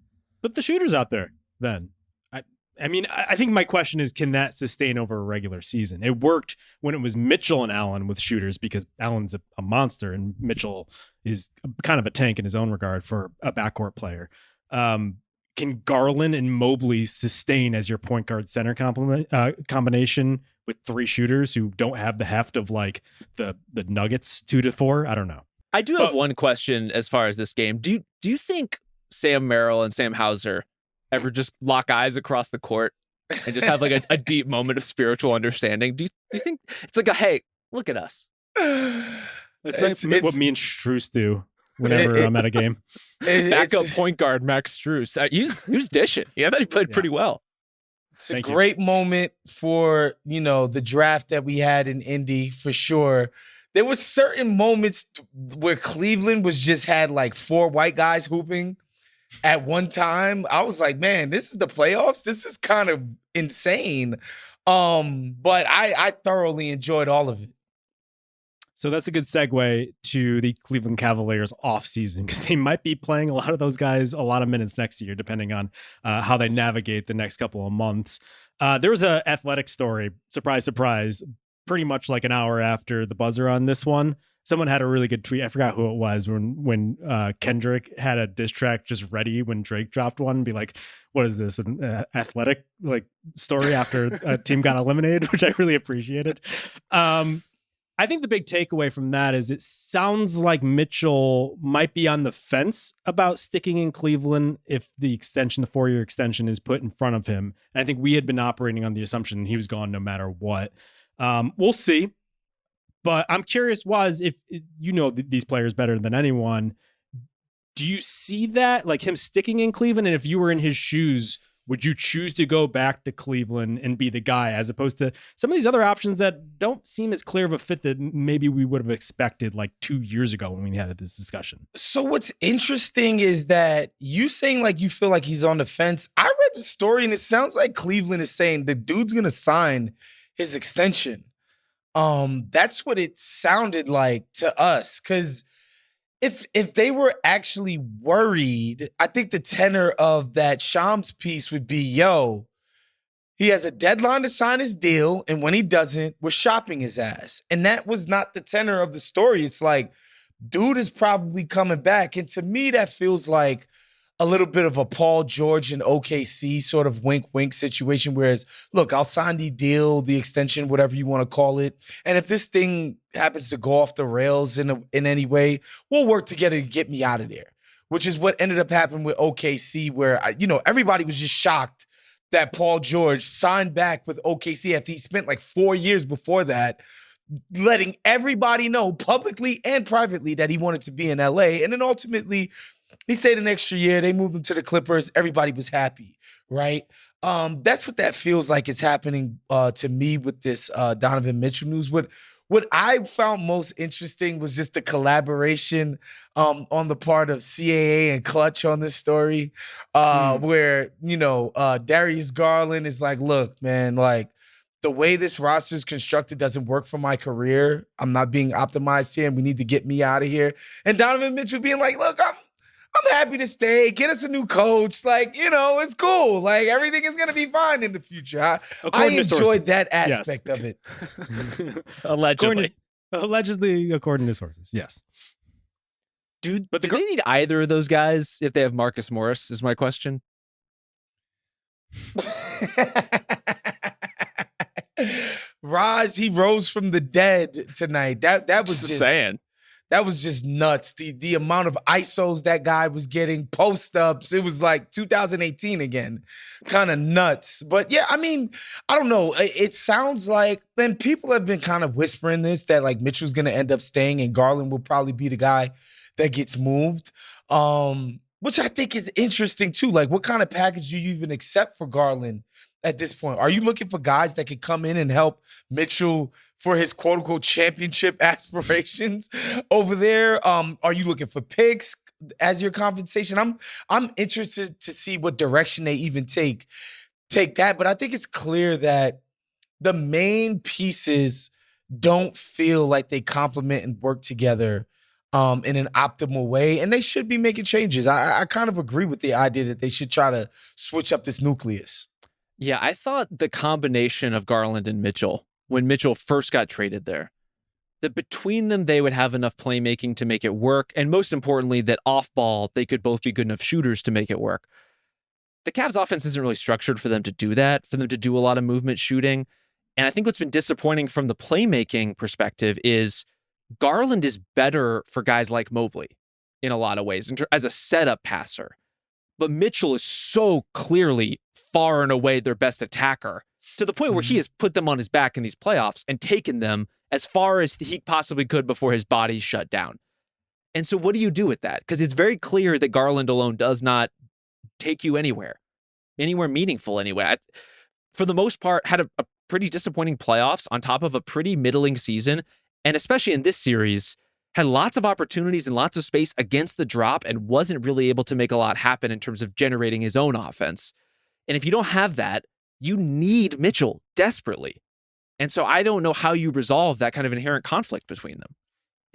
put the shooters out there then. I think my question is, can that sustain over a regular season? It worked when it was Mitchell and Allen with shooters because Allen's a monster and Mitchell is kind of a tank in his own regard for a backcourt player. Can Garland and Mobley sustain as your point guard center combination with 3 shooters who don't have the heft of like the Nuggets 2 to 4? I don't know. I do have one question as far as this game. Do you think Sam Merrill and Sam Hauser ever just lock eyes across the court and just have like a deep moment of spiritual understanding? Do you think it's like hey, look at us? It's what me and Strus do whenever I'm at a game. Backup point guard Max Strus. He was dishing. Yeah, I thought he played pretty well. It's a great moment for, the draft that we had in Indy for sure. There was certain moments where Cleveland had like 4 white guys hooping at one time. I was like, man, this is the playoffs. This is kind of insane. But I thoroughly enjoyed all of it. So that's a good segue to the Cleveland Cavaliers offseason, because they might be playing a lot of those guys a lot of minutes next year, depending on how they navigate the next couple of months. There was an Athletic story, surprise, surprise, pretty much like an hour after the buzzer on this one. Someone had a really good tweet. I forgot who it was when Kendrick had a diss track just ready when Drake dropped one and be like, what is this, an Athletic like story after a team got eliminated, which I really appreciated. I think the big takeaway from that is it sounds like Mitchell might be on the fence about sticking in Cleveland if the 4-year extension is put in front of him. And I think we had been operating on the assumption he was gone no matter what. We'll see. But I'm curious, if you know these players better than anyone, do you see that, like him sticking in Cleveland? And if you were in his shoes, would you choose to go back to Cleveland and be the guy, as opposed to some of these other options that don't seem as clear of a fit that maybe we would have expected like 2 years ago when we had this discussion? So what's interesting is that you saying like you feel like he's on the fence. I read the story and it sounds like Cleveland is saying the dude's going to sign his extension. That's what it sounded like to us. Because if they were actually worried, I think the tenor of that Shams piece would be, he has a deadline to sign his deal, and when he doesn't, we're shopping his ass. And that was not the tenor of the story. It's like, dude is probably coming back. And to me, that feels like a little bit of a Paul George and OKC sort of wink-wink situation, whereas, look, I'll sign the deal, the extension, whatever you want to call it. And if this thing happens to go off the rails in any way, we'll work together to get me out of there, which is what ended up happening with OKC, where, everybody was just shocked that Paul George signed back with OKC after he spent like 4 years before that, letting everybody know publicly and privately that he wanted to be in LA. And then ultimately, he stayed an extra year. They moved him to the Clippers. Everybody was happy, right? That's what that feels like is happening to me with this Donovan Mitchell news. What I found most interesting was just the collaboration on the part of CAA and Clutch on this story, where, Darius Garland is like, look, man, like, the way this roster is constructed doesn't work for my career. I'm not being optimized here, and we need to get me out of here. And Donovan Mitchell being like, look, I'm happy to stay. Get us a new coach. Like, it's cool. Like, everything is going to be fine in the future. I enjoyed that aspect of it. Allegedly. According to sources, yes. Dude, but do they need either of those guys if they have Marcus Morris, is my question. Raj, he rose from the dead tonight. That was just saying. That was just nuts. The amount of ISOs that guy was getting, post-ups, it was like 2018 again. Kind of nuts. But yeah, I mean, I don't know. It sounds like, and people have been kind of whispering this, that like Mitchell's going to end up staying and Garland will probably be the guy that gets moved, which I think is interesting too. Like, what kind of package do you even accept for Garland at this point? Are you looking for guys that could come in and help Mitchell for his quote-unquote championship aspirations over there? Are you looking for picks as your compensation? I'm interested to see what direction they even take that. But I think it's clear that the main pieces don't feel like they complement and work together in an optimal way, and they should be making changes. I kind of agree with the idea that they should try to switch up this nucleus. Yeah, I thought the combination of Garland and Mitchell, when Mitchell first got traded there, that between them, they would have enough playmaking to make it work. And most importantly, that off ball, they could both be good enough shooters to make it work. The Cavs offense isn't really structured for them to do that, for them to do a lot of movement shooting. And I think what's been disappointing from the playmaking perspective is Garland is better for guys like Mobley in a lot of ways as a setup passer. But Mitchell is so clearly far and away their best attacker, to the point where he has put them on his back in these playoffs and taken them as far as he possibly could before his body shut down. And so what do you do with that? Because it's very clear that Garland alone does not take you anywhere meaningful anyway. For the most part, had a pretty disappointing playoffs on top of a pretty middling season. And especially in this series, had lots of opportunities and lots of space against the drop and wasn't really able to make a lot happen in terms of generating his own offense. And if you don't have that, you need Mitchell desperately. And so I don't know how you resolve that kind of inherent conflict between them.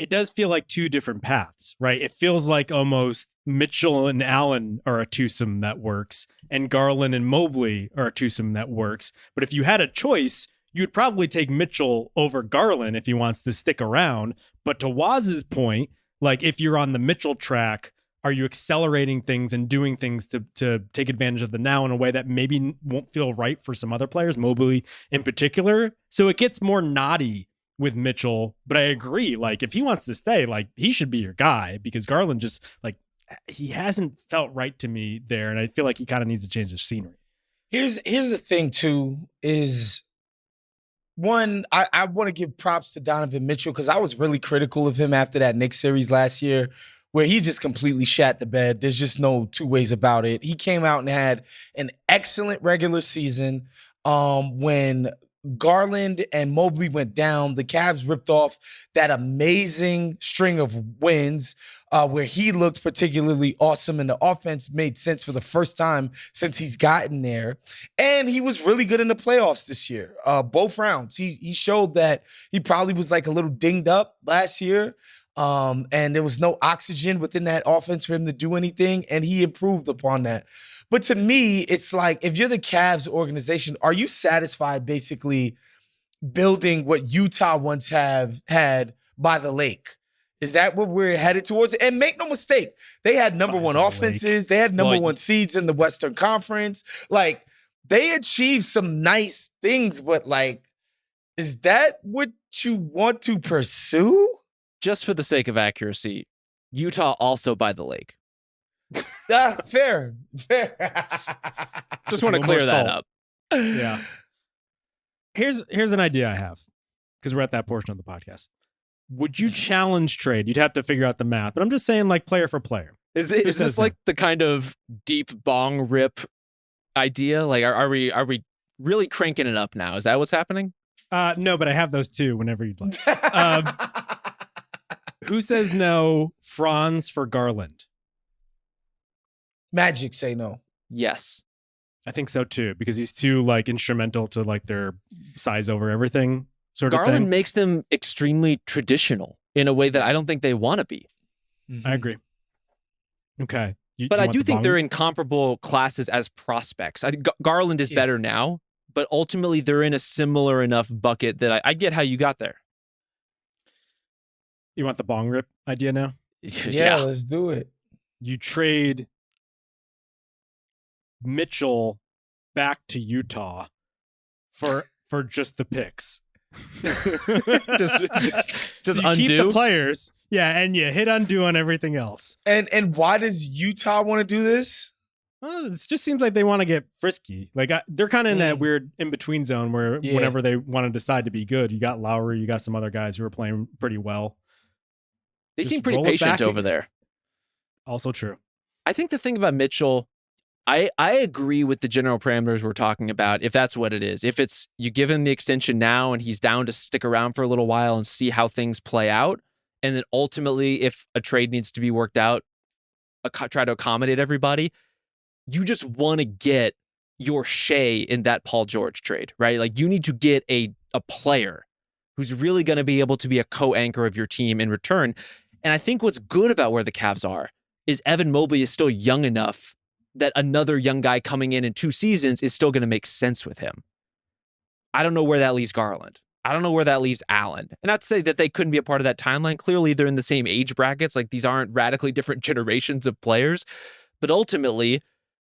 it does feel like two different paths, right? It feels like almost Mitchell and Allen are a twosome that works, and Garland and Mobley are a twosome that works. But if you had a choice, you would probably take Mitchell over Garland if he wants to stick around. But to Waz's point, like if you're on the Mitchell track, are you accelerating things and doing things to take advantage of the now in a way that maybe won't feel right for some other players, Mobley in particular? So it gets more knotty with Mitchell, but I agree. Like if he wants to stay, like he should be your guy, because Garland just like he hasn't felt right to me there, and I feel like he kind of needs to change the scenery. Here's the thing too is one, I want to give props to Donovan Mitchell because I was really critical of him after that Knicks series last year, where he just completely shat the bed. There's just no two ways about it. He came out and had an excellent regular season. When Garland and Mobley went down, the Cavs ripped off that amazing string of wins where he looked particularly awesome and the offense made sense for the first time since he's gotten there. And he was really good in the playoffs this year, both rounds. He showed that he probably was like a little dinged up last year. And there was no oxygen within that offense for him to do anything, and he improved upon that. But to me, it's like, if you're the Cavs organization, are you satisfied basically building what Utah once had by the lake? Is that what we're headed towards? And make no mistake, they had number one offenses. They had number one seeds in the Western Conference. Like, they achieved some nice things, but like, is that what you want to pursue? Just for the sake of accuracy, Utah also by the lake. Fair. Just want to clear that up. Yeah. Here's an idea I have, because we're at that portion of the podcast. Would you challenge trade? You'd have to figure out the math, but I'm just saying, like, player for player. Is this like the kind of deep bong rip idea? Like, are we really cranking it up now? Is that what's happening? No, but I have those too whenever you'd like. Who says no? Franz for Garland. Magic say no. Yes. I think so too, because he's too like instrumental to like their size over everything sort of thing. Garland makes them extremely traditional in a way that I don't think they want to be. Mm-hmm. I agree. Okay. But I do think they're in comparable classes as prospects. I think Garland is better now, but ultimately they're in a similar enough bucket that I get how you got there. You want the bong rip idea now? Yeah, let's do it. You trade Mitchell back to Utah for just the picks. just so you undo keep the players. Yeah, and you hit undo on everything else. And why does Utah want to do this? Well, it just seems like they want to get frisky. Like they're kind of in that weird in-between zone where whenever they want to decide to be good, you got Lowry, you got some other guys who are playing pretty well. They Just seem pretty patient over there. Also true. I think the thing about Mitchell, I agree with the general parameters we're talking about, if that's what it is. If it's you give him the extension now and he's down to stick around for a little while and see how things play out, and then ultimately if a trade needs to be worked out, try to accommodate everybody, you just want to get your Shea in that Paul George trade, right? Like you need to get a player who's really going to be able to be a co-anchor of your team in return. And I think what's good about where the Cavs are is Evan Mobley is still young enough that another young guy coming in 2 seasons is still going to make sense with him. I don't know where that leaves Garland. I don't know where that leaves Allen. And not to say that they couldn't be a part of that timeline. Clearly, they're in the same age brackets. Like these aren't radically different generations of players. But ultimately,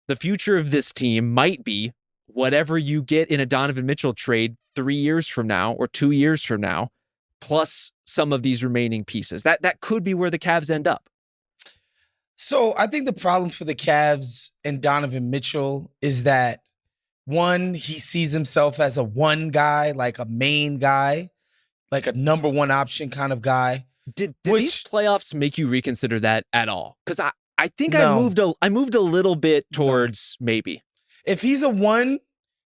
the future of this team might be whatever you get in a Donovan Mitchell trade 3 years from now or 2 years from now, plus some of these remaining pieces. That could be where the Cavs end up. So I think the problem for the Cavs and Donovan Mitchell is that, one, he sees himself as a one guy, like a main guy, like a number one option kind of guy. Did these playoffs make you reconsider that at all? Because I think I moved a little bit towards maybe. If he's a 1,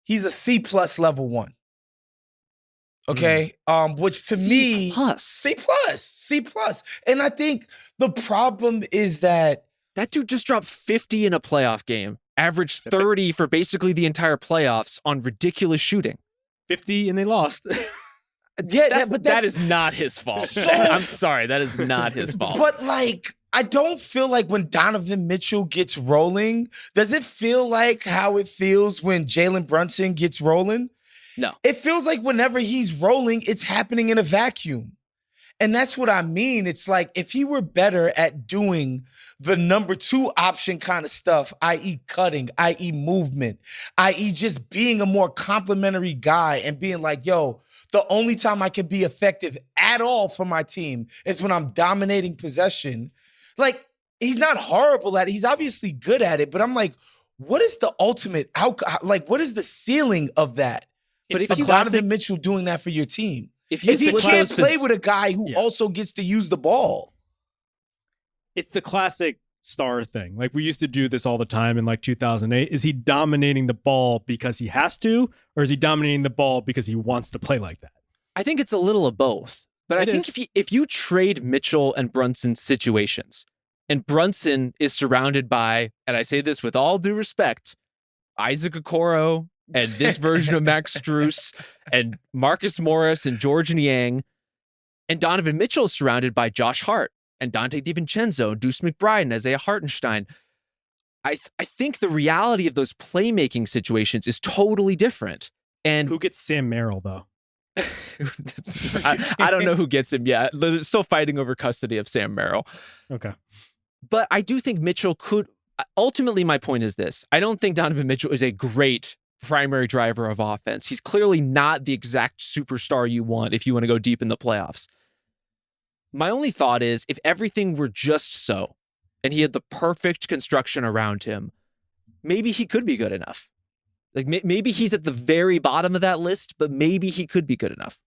he's a C+ level 1. Okay. Which to me, C+. And I think the problem is that dude just dropped 50 in a playoff game, averaged 30 for basically the entire playoffs on ridiculous shooting. 50 and they lost. but that is not his fault. I'm sorry, that is not his fault. But like, I don't feel like when Donovan Mitchell gets rolling, does it feel like how it feels when Jalen Brunson gets rolling? No. It feels like whenever he's rolling, it's happening in a vacuum. And that's what I mean. It's like if he were better at doing the number 2 option kind of stuff, i.e. cutting, i.e. movement, i.e. just being a more complimentary guy and being like, yo, the only time I can be effective at all for my team is when I'm dominating possession. Like, he's not horrible at it. He's obviously good at it, but I'm like, what is the ultimate outcome? Like, what is the ceiling of that? But if Donovan Mitchell doing that for your team, if he flip can't those play with a guy who also gets to use the ball. It's the classic star thing. Like, we used to do this all the time in like 2008. Is he dominating the ball because he has to, or is he dominating the ball because he wants to play like that? I think it's a little of both. But I think if you trade Mitchell and Brunson situations, and Brunson is surrounded by, and I say this with all due respect, Isaac Okoro and this version of Max Strus and Marcus Morris and George Niang, and Donovan Mitchell is surrounded by Josh Hart and Dante DiVincenzo, Deuce McBride, and Isaiah Hartenstein. I think the reality of those playmaking situations is totally different. And who gets Sam Merrill, though? I don't know who gets him yet. They're still fighting over custody of Sam Merrill. Okay. But I do think Mitchell could. Ultimately, my point is this. I don't think Donovan Mitchell is a great primary driver of offense. He's clearly not the exact superstar you want if you want to go deep in the playoffs. My only thought is if everything were just so, and he had the perfect construction around him, maybe he could be good enough. Like maybe he's at the very bottom of that list, but maybe he could be good enough.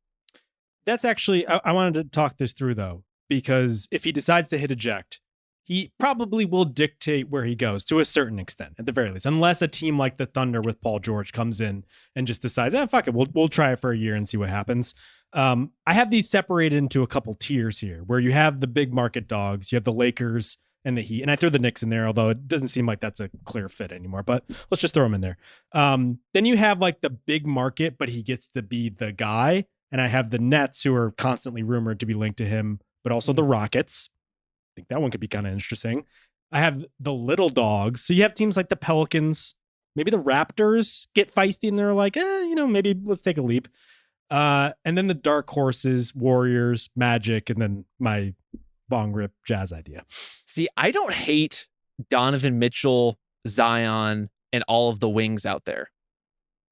That's actually, I wanted to talk this through though, because if he decides to hit eject, he probably will dictate where he goes to a certain extent, at the very least, unless a team like the Thunder with Paul George comes in and just decides, fuck it, we'll try it for a year and see what happens. I have these separated into a couple tiers here, where you have the big market dogs, you have the Lakers and the Heat, and I threw the Knicks in there, although it doesn't seem like that's a clear fit anymore, but let's just throw them in there. Then you have like the big market, but he gets to be the guy, and I have the Nets, who are constantly rumored to be linked to him, but also the Rockets. I think that one could be kind of interesting. I have the little dogs. So you have teams like the Pelicans, maybe the Raptors get feisty and they're like, maybe let's take a leap. And then the dark horses, Warriors, Magic, and then my bong rip Jazz idea. See, I don't hate Donovan Mitchell, Zion, and all of the wings out there.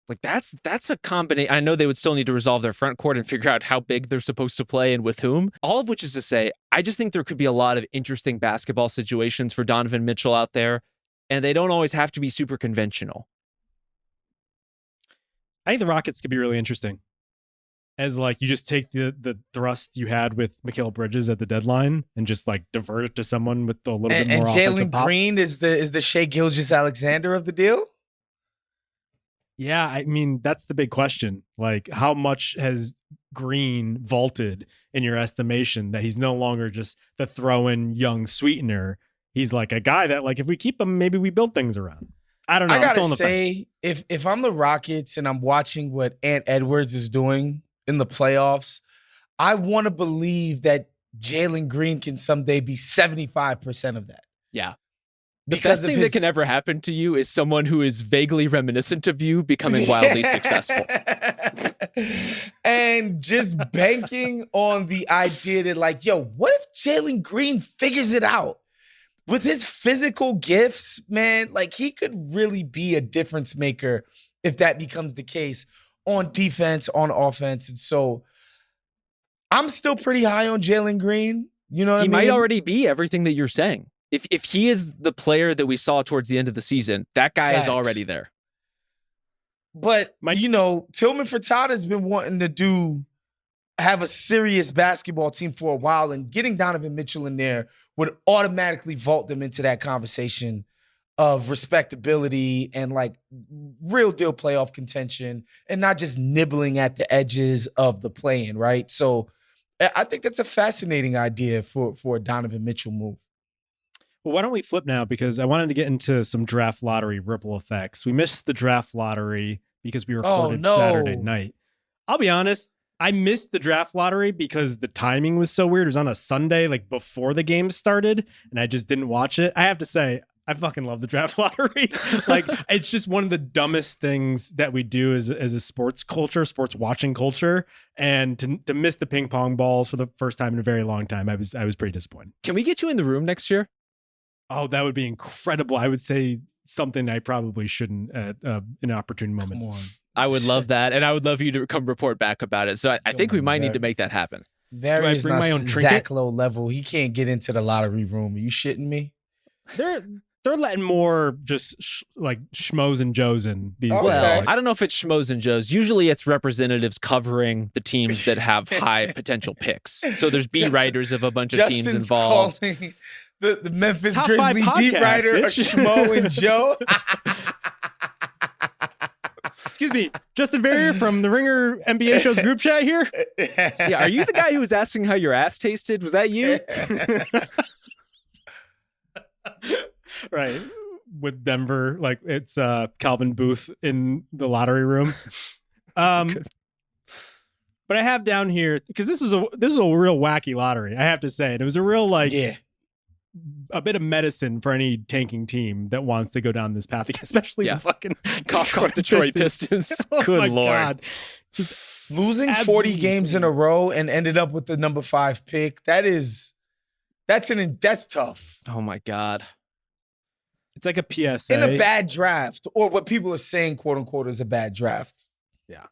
Like that's a combination. I know they would still need to resolve their front court and figure out how big they're supposed to play and with whom. All of which is to say, I just think there could be a lot of interesting basketball situations for Donovan Mitchell out there, and they don't always have to be super conventional. I think the Rockets could be really interesting. As like you just take the thrust you had with Mikal Bridges at the deadline and just like divert it to someone with a little bit more offensive Jalen Green is the Shai Gilgeous-Alexander of the deal? Yeah, I mean, that's the big question. Like, how much has Green vaulted in your estimation that he's no longer just the throw-in young sweetener? He's like a guy that, like, if we keep him, maybe we build things around. I don't know. I gotta say, if I'm the Rockets and I'm watching what Ant Edwards is doing in the playoffs, I want to believe that Jalen Green can someday be 75% of that. Yeah. The best thing that can ever happen to you is someone who is vaguely reminiscent of you becoming wildly successful. And just banking on the idea that, like, yo, what if Jalen Green figures it out? With his physical gifts, man, like, he could really be a difference maker if that becomes the case on defense, on offense. And so I'm still pretty high on Jalen Green. You know what I mean? He might already be everything that you're saying. If he is the player that we saw towards the end of the season, that guy is already there. But, Tillman Furtada has been wanting to have a serious basketball team for a while, and getting Donovan Mitchell in there would automatically vault them into that conversation of respectability and like real deal playoff contention and not just nibbling at the edges of the play-in, right? So I think that's a fascinating idea for a Donovan Mitchell move. Well, why don't we flip now? Because I wanted to get into some draft lottery ripple effects. We missed the draft lottery because we recorded Saturday night. I'll be honest, I missed the draft lottery because the timing was so weird. It was on a Sunday, like before the game started, and I just didn't watch it. I have to say, I fucking love the draft lottery. Like, it's just one of the dumbest things that we do as a sports culture, sports watching culture. And to miss the ping pong balls for the first time in a very long time, I was pretty disappointed. Can we get you in the room next year? Oh, that would be incredible. I would say something I probably shouldn't at an opportune moment. Come on. I would love that, and I would love you to come report back about it. So I think we might need to make that happen. Verrier is not Zach Lowe level. He can't get into the lottery room. Are you shitting me? They're letting more just like schmoes and joes in these days. Well, I don't know if it's schmoes and joes. Usually it's representatives covering the teams that have high potential picks. So there's beat writers of a bunch of teams involved. Calling the Memphis Top Grizzlies beat writer a schmo and Joe. Excuse me, Justin Verrier from the Ringer NBA show's group chat here. Yeah, are you the guy who was asking how your ass tasted? Was that you? Right, with Denver, like it's Calvin Booth in the lottery room. But I have down here, because this was a real wacky lottery, I have to say. And it was a real a bit of medicine for any tanking team that wants to go down this path, especially the fucking Detroit Pistons. Oh Good my Lord. God. Just losing 40 games in a row and ended up with the number 5 pick. That's tough. Oh my God. It's like a PSA. In a bad draft, or what people are saying, quote unquote, is a bad draft. Yeah.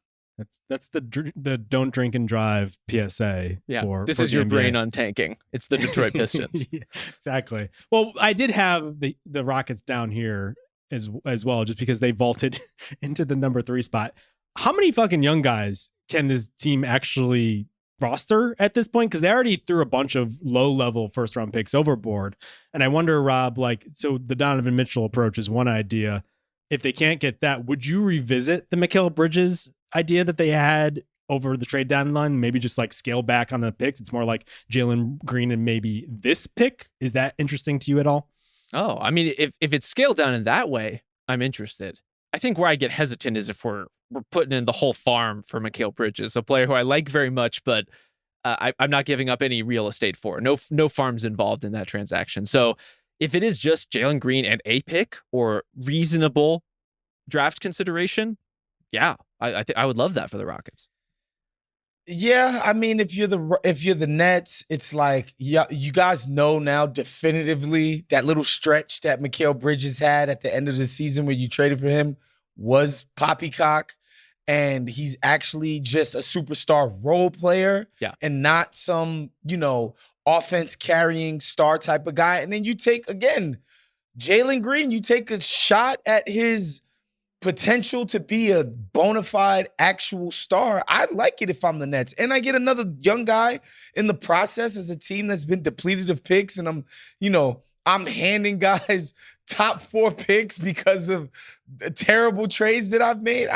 That's the don't drink and drive PSA. Yeah, this is your brain on tanking. It's the Detroit Pistons. Yeah, exactly. Well, I did have the Rockets down here as well, just because they vaulted into the number 3 spot. How many fucking young guys can this team actually roster at this point? Because they already threw a bunch of low-level first-round picks overboard. And I wonder, Rob, so the Donovan Mitchell approach is one idea. If they can't get that, would you revisit the Mikal Bridges idea that they had over the trade deadline? Maybe just scale back on the picks. It's more like Jalen Green and maybe this pick. Is that interesting to you at all? Oh, I mean, if it's scaled down in that way, I'm interested. I think where I get hesitant is if we're putting in the whole farm for Mikal Bridges, a player who I like very much, but I'm not giving up any real estate for. No farms involved in that transaction. So if it is just Jalen Green and a pick or reasonable draft consideration, yeah, I think I would love that for the Rockets. Yeah, I mean, if you're the Nets, it's you guys know now definitively that little stretch that Mikal Bridges had at the end of the season where you traded for him was poppycock, and he's actually just a superstar role player, and not some offense carrying star type of guy. And then you take again Jalen Green, you take a shot at his potential to be a bona fide actual star. I like it if I'm the Nets. And I get another young guy in the process as a team that's been depleted of picks. And I'm handing guys top 4 picks because of the terrible trades that I've made.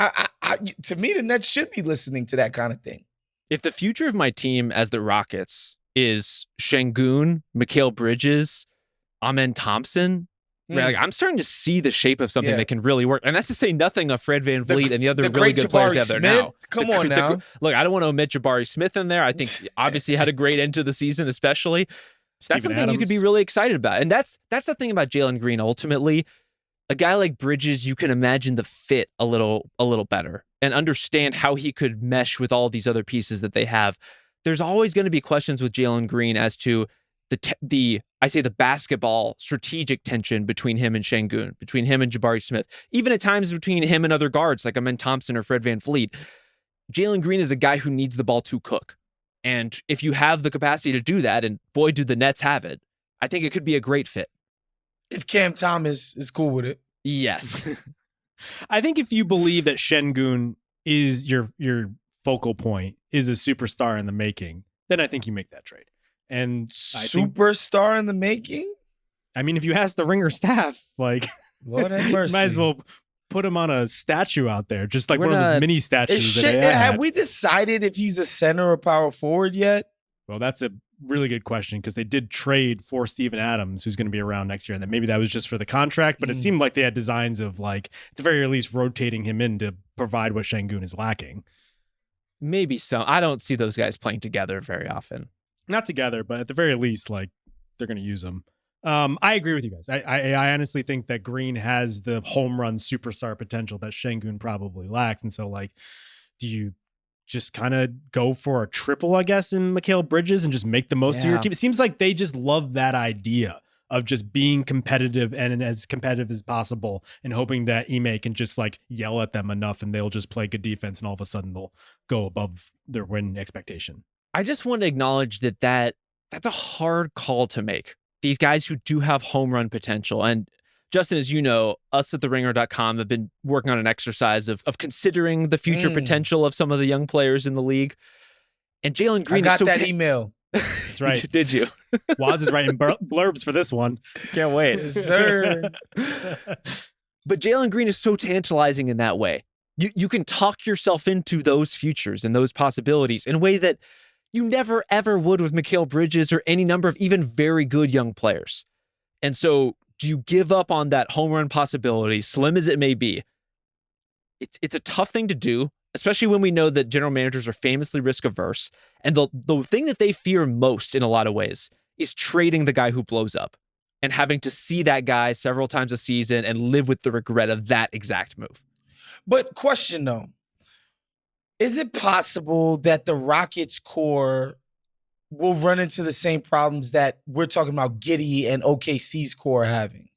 To me, the Nets should be listening to that kind of thing. If the future of my team as the Rockets is Şengün, Mikal Bridges, Amen Thompson, I'm starting to see the shape of something that can really work. And that's to say nothing of Fred VanVleet and the other really good players out there now. Come on now. Look, I don't want to omit Jabari Smith in there. I think obviously had a great end to the season, especially. That's something you could be really excited about. And that's the thing about Jalen Green. Ultimately, a guy like Bridges, you can imagine the fit a little better and understand how he could mesh with all these other pieces that they have. There's always going to be questions with Jalen Green as to the basketball strategic tension between him and Şengün, between him and Jabari Smith, even at times between him and other guards like Amen Thompson or Fred VanVleet. Jalen Green is a guy who needs the ball to cook. And if you have the capacity to do that, and boy, do the Nets have it, I think it could be a great fit. If Cam Thomas is cool with it. Yes. I think if you believe that Şengün is your focal point, is a superstar in the making, then I think you make that trade. And superstar in the making? I mean, if you ask the Ringer staff, Lord have mercy. Might as well put him on a statue out there, just one of those mini statues. Have we decided if he's a center or power forward yet? Well, that's a really good question, because they did trade for Steven Adams, who's going to be around next year, and then maybe that was just for the contract, but it seemed like they had designs of at the very least rotating him in to provide what Şengün is lacking. Maybe some. I don't see those guys playing together very often. Not together, but at the very least, like, they're going to use them. I agree with you guys. I honestly think that Green has the home run superstar potential that Şengün probably lacks. And so, like, do you just kind of go for a triple, I guess, in Mikal Bridges and just make the most of your team? It seems like they just love that idea of just being competitive and as competitive as possible and hoping that Ime can just like yell at them enough and they'll just play good defense and all of a sudden they'll go above their win expectation. I just want to acknowledge that's a hard call to make. These guys who do have home run potential. And Justin, as you know, us at theringer.com have been working on an exercise of considering the future potential of some of the young players in the league. And Jalen Green I got that email. That's right. Did you? Woz is writing blurbs for this one. Can't wait. Yes, sir. But Jalen Green is so tantalizing in that way. You can talk yourself into those futures and those possibilities in a way that you never, ever would with Mikal Bridges or any number of even very good young players. And so do you give up on that home run possibility, slim as it may be? It's a tough thing to do, especially when we know that general managers are famously risk averse. And the thing that they fear most in a lot of ways is trading the guy who blows up and having to see that guy several times a season and live with the regret of that exact move. But question though, is it possible that the Rockets core will run into the same problems that we're talking about Giddey and OKC's core having,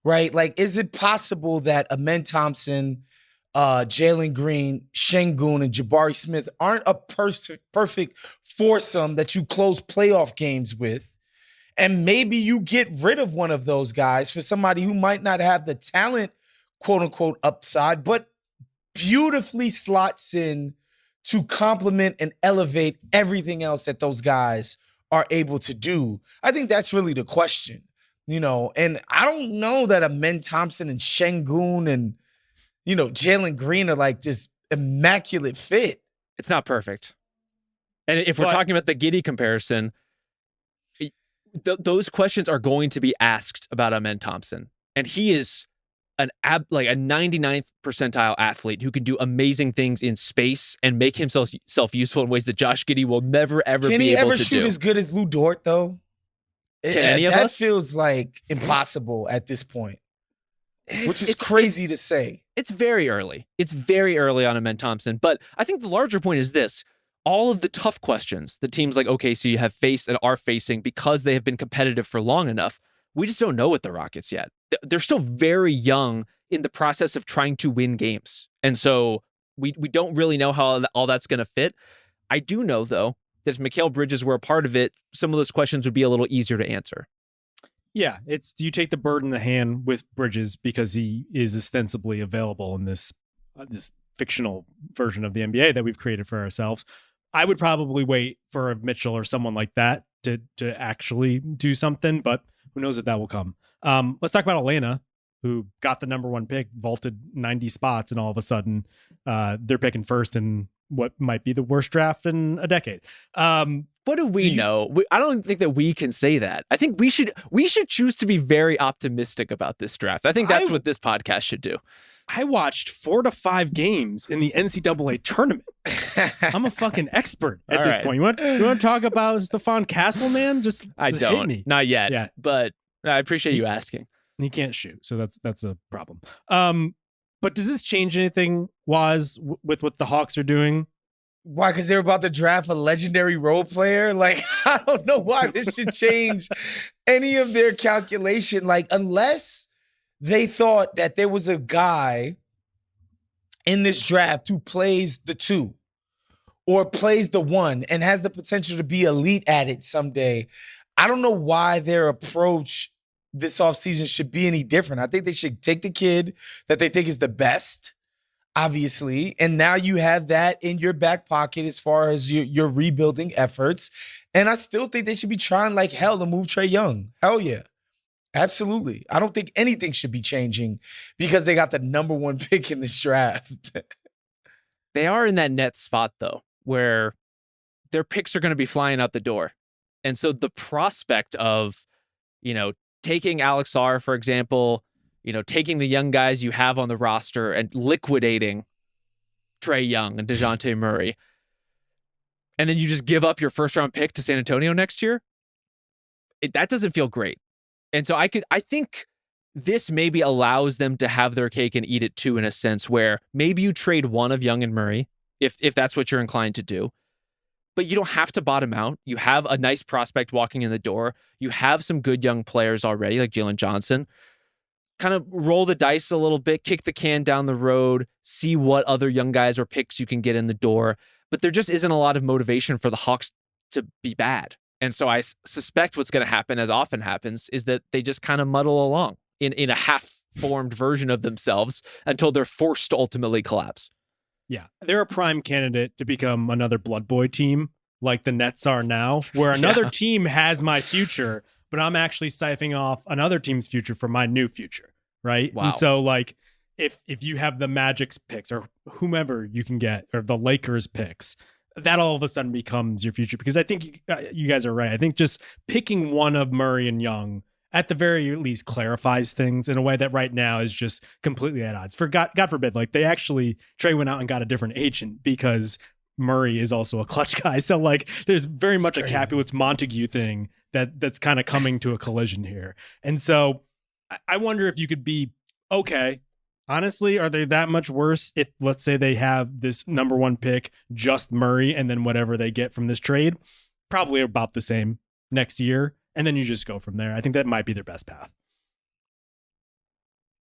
right? Like, is it possible that Amen Thompson, Jalen Green, Şengün, and Jabari Smith aren't a perfect foursome that you close playoff games with? And maybe you get rid of one of those guys for somebody who might not have the talent, quote unquote, upside, but beautifully slots in to complement and elevate everything else that those guys are able to do. I think that's really the question, you know, and I don't know that Amen Thompson and Şengün and, you know, Jalen Green are like this immaculate fit. It's not perfect. And if we're talking about the Giddey comparison, those questions are going to be asked about Amen Thompson. And he is a 99th percentile athlete who can do amazing things in space and make himself useful in ways that Josh Giddey will never, ever be able to do. Can he ever shoot as good as Lu Dort, though? Can any of us? That feels like impossible at this point, which is crazy to say. It's very early. It's very early on Amen Thompson. But I think the larger point is this. All of the tough questions that teams like OKC have faced and are facing because they have been competitive for long enough, we just don't know with the Rockets yet. They're still very young in the process of trying to win games. And so we don't really know how all that's going to fit. I do know, though, that if Mikal Bridges were a part of it, some of those questions would be a little easier to answer. Yeah, do you take the bird in the hand with Bridges because he is ostensibly available in this fictional version of the NBA that we've created for ourselves? I would probably wait for a Mitchell or someone like that to actually do something, but who knows if that will come. Let's talk about Atlanta, who got the number one pick, vaulted 90 spots, and all of a sudden they're picking first in what might be the worst draft in a decade. What do we know? I don't think that we can say that. I think we should choose to be very optimistic about this draft. I think that's what this podcast should do. I watched 4 to 5 games in the NCAA tournament. I'm a fucking expert at this point. You want to talk about Stephon Castle, man? I don't. Hit me. Not yet. Yeah. But I appreciate you asking. He can't shoot, so that's a problem. But does this change anything, Woz, with what the Hawks are doing? Why? Because they're about to draft a legendary role player? Like, I don't know why this should change any of their calculation. Like, unless they thought that there was a guy in this draft who plays the 2 or plays the 1 and has the potential to be elite at it someday, I don't know why their approach this offseason should be any different. I think they should take the kid that they think is the best, obviously, and now you have that in your back pocket as far as your rebuilding efforts. And I still think they should be trying like hell to move Trae Young. Hell yeah. Absolutely. I don't think anything should be changing because they got the number 1 pick in this draft. They are in that net spot, though, where their picks are going to be flying out the door. And so the prospect of, taking Alex Sarr, for example, taking the young guys you have on the roster and liquidating Trae Young and DeJounte Murray, and then you just give up your first-round pick to San Antonio next year, that doesn't feel great. And so I think this maybe allows them to have their cake and eat it too, in a sense where maybe you trade one of Young and Murray if that's what you're inclined to do. But you don't have to bottom out. You have a nice prospect walking in the door. You have some good young players already, like Jalen Johnson. Kind of roll the dice a little bit, kick the can down the road, see what other young guys or picks you can get in the door. But there just isn't a lot of motivation for the Hawks to be bad. And so I suspect what's going to happen, as often happens, is that they just kind of muddle along in a half-formed version of themselves until they're forced to ultimately collapse. Yeah, they're a prime candidate to become another Blood Boy team like the Nets are now, where another team has my future, but I'm actually siphoning off another team's future for my new future, right? Wow. And so, like, if you have the Magic's picks or whomever you can get, or the Lakers picks, that all of a sudden becomes your future. Because I think you guys are right. I think just picking one of Murray and Young at the very least clarifies things in a way that right now is just completely at odds. For God forbid, like Trey went out and got a different agent because Murray is also a clutch guy. So like there's very much crazy. A Capulets Montague thing that's kind of coming to a collision here. And so I wonder if you could be okay. Honestly, are they that much worse if, let's say, they have this number one pick, just Murray, and then whatever they get from this trade? Probably about the same next year. And then you just go from there. I think that might be their best path.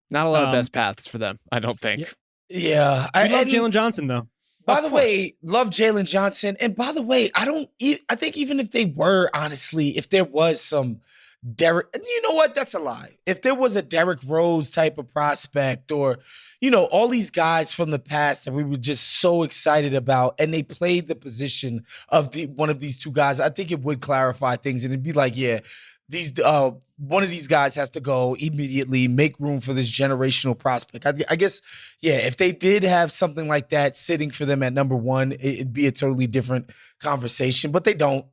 Not a lot of best paths for them, I don't think. Yeah. I love Jalen Johnson, though. By the way, love Jalen Johnson. And by the way, I think even if they were, honestly, if there was some Derek, you know what? That's a lie. If there was a Derrick Rose type of prospect, or, you know, all these guys from the past that we were just so excited about, and they played the position of one of these two guys, I think it would clarify things, and it'd be like, yeah, these one of these guys has to go immediately, make room for this generational prospect. I guess, yeah, if they did have something like that sitting for them at number one, it'd be a totally different conversation, but they don't.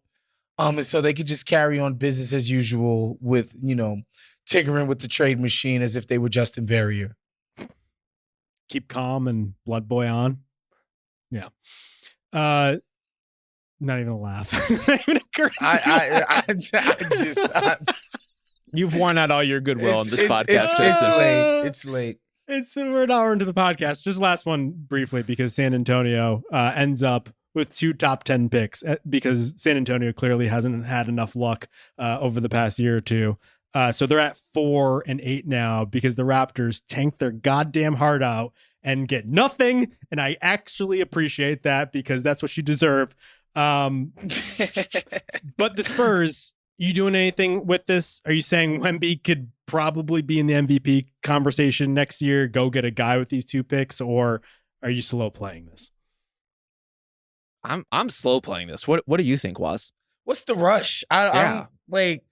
And so they could just carry on business as usual with, you know, tinkering with the trade machine as if they were Justin Verrier. Keep calm and Blood Boy on. Yeah. Not even a laugh. Not even a curse. I just You've worn out all your goodwill on this podcast. It's late. We're an hour into the podcast. Just last one briefly, because San Antonio ends up with 2 top 10 picks, because San Antonio clearly hasn't had enough luck over the past year or two. So they're at 4 and 8 now because the Raptors tanked their goddamn heart out and get nothing. And I actually appreciate that, because that's what you deserve. But the Spurs, you doing anything with this? Are you saying Wemby could probably be in the MVP conversation next year, go get a guy with these 2 picks, or are you slow playing this? I'm slow playing this. What do you think, Woz? What's the rush? I'm like,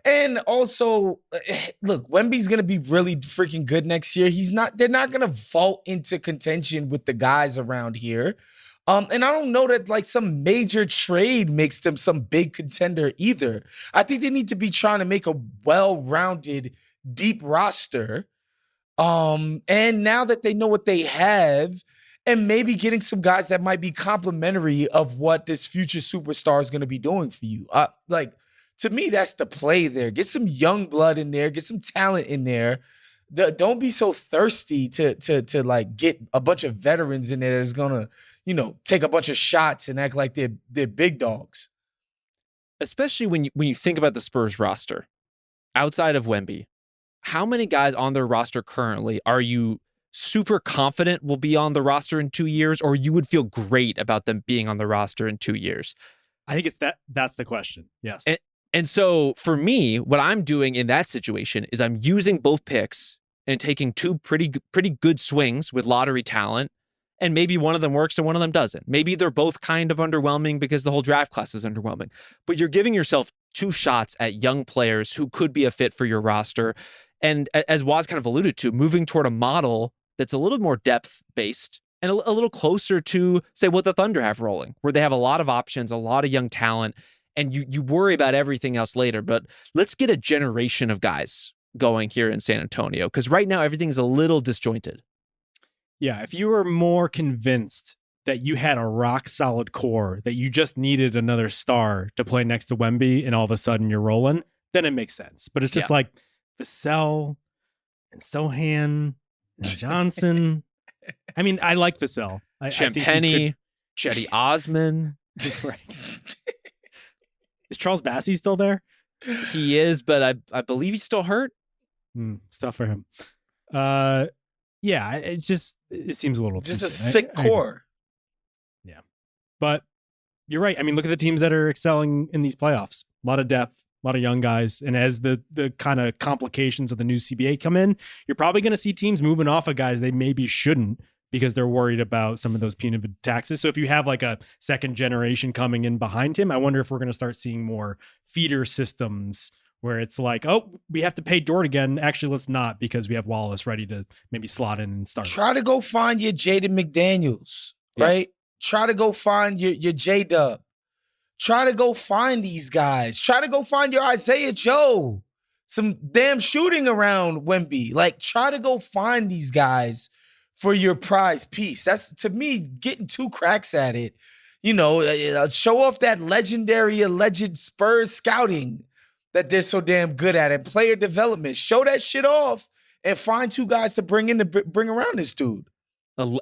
and also, look, Wemby's gonna be really freaking good next year. They're not gonna vault into contention with the guys around here. And I don't know that like some major trade makes them some big contender either. I think they need to be trying to make a well-rounded, deep roster. And now that they know what they have, and maybe getting some guys that might be complimentary of what this future superstar is going to be doing for you. Like, to me, that's the play there. Get some young blood in there. Get some talent in there. Don't be so thirsty to like get a bunch of veterans in there that's going to, you know, take a bunch of shots and act like they're big dogs. Especially when you think about the Spurs roster, outside of Wemby, how many guys on their roster currently are you super confident will be on the roster in 2 years, or you would feel great about them being on the roster in 2 years? I think that's the question. Yes. And so for me, what I'm doing in that situation is I'm using both picks and taking 2 pretty good swings with lottery talent, and maybe one of them works and one of them doesn't. Maybe they're both kind of underwhelming because the whole draft class is underwhelming. But you're giving yourself 2 shots at young players who could be a fit for your roster. And as Woz kind of alluded to, moving toward a model that's a little more depth-based and a little closer to, say, what the Thunder have rolling, where they have a lot of options, a lot of young talent, and you worry about everything else later. But let's get a generation of guys going here in San Antonio, because right now everything's a little disjointed. Yeah, if you were more convinced that you had a rock solid core, that you just needed another star to play next to Wemby, and all of a sudden you're rolling, then it makes sense. But it's just like Vassell and Sohan and Johnson. I mean, I like Vassell. Champagny, Chetty Osman. Right. Is Charles Bassey still there? He is, but I believe he's still hurt. Stuff for him. Yeah, it seems a little just a sick core. Yeah, but you're right. I mean, look at the teams that are excelling in these playoffs. A lot of depth, a lot of young guys, and as the kind of complications of the new CBA come in, you're probably going to see teams moving off of guys they maybe shouldn't because they're worried about some of those punitive taxes. So if you have like a second generation coming in behind him, I wonder if we're going to start seeing more feeder systems where it's like, oh, we have to pay Dort again. Actually, let's not, because we have Wallace ready to maybe slot in and start. Try to go find your Jaden McDaniels, right? Try to go find your J-Dub. Try to go find these guys. Try to go find your Isaiah Joe. Some damn shooting around Wemby. Like, try to go find these guys for your prize piece. That's, to me, getting two cracks at it. You know, show off that alleged Spurs scouting that they're so damn good at it. Player development. Show that shit off and find two guys to bring around this dude.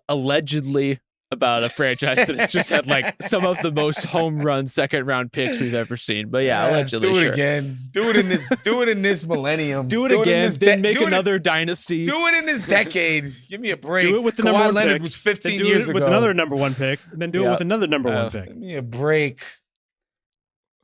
Allegedly about a franchise that has just had like some of the most home run second round picks we've ever seen. But allegedly. Do it again. Do it in this millennium. Do it again. Then make another dynasty. Do it in this decade. Give me a break. Do it with the number one Leonard pick. was 15 years ago. With another number one pick. And then do it with another number one pick. Give me a break.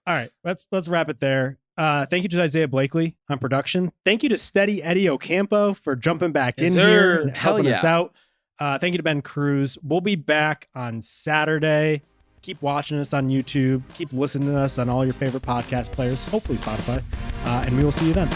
All right. Let's wrap it there. Thank you to Isaiah Blakely on production. Thank you to Steady Eddie Ocampo for jumping back in here and helping us out. Thank you to Ben Cruz. We'll be back on Saturday. Keep watching us on YouTube. Keep listening to us on all your favorite podcast players, hopefully Spotify. And we will see you then.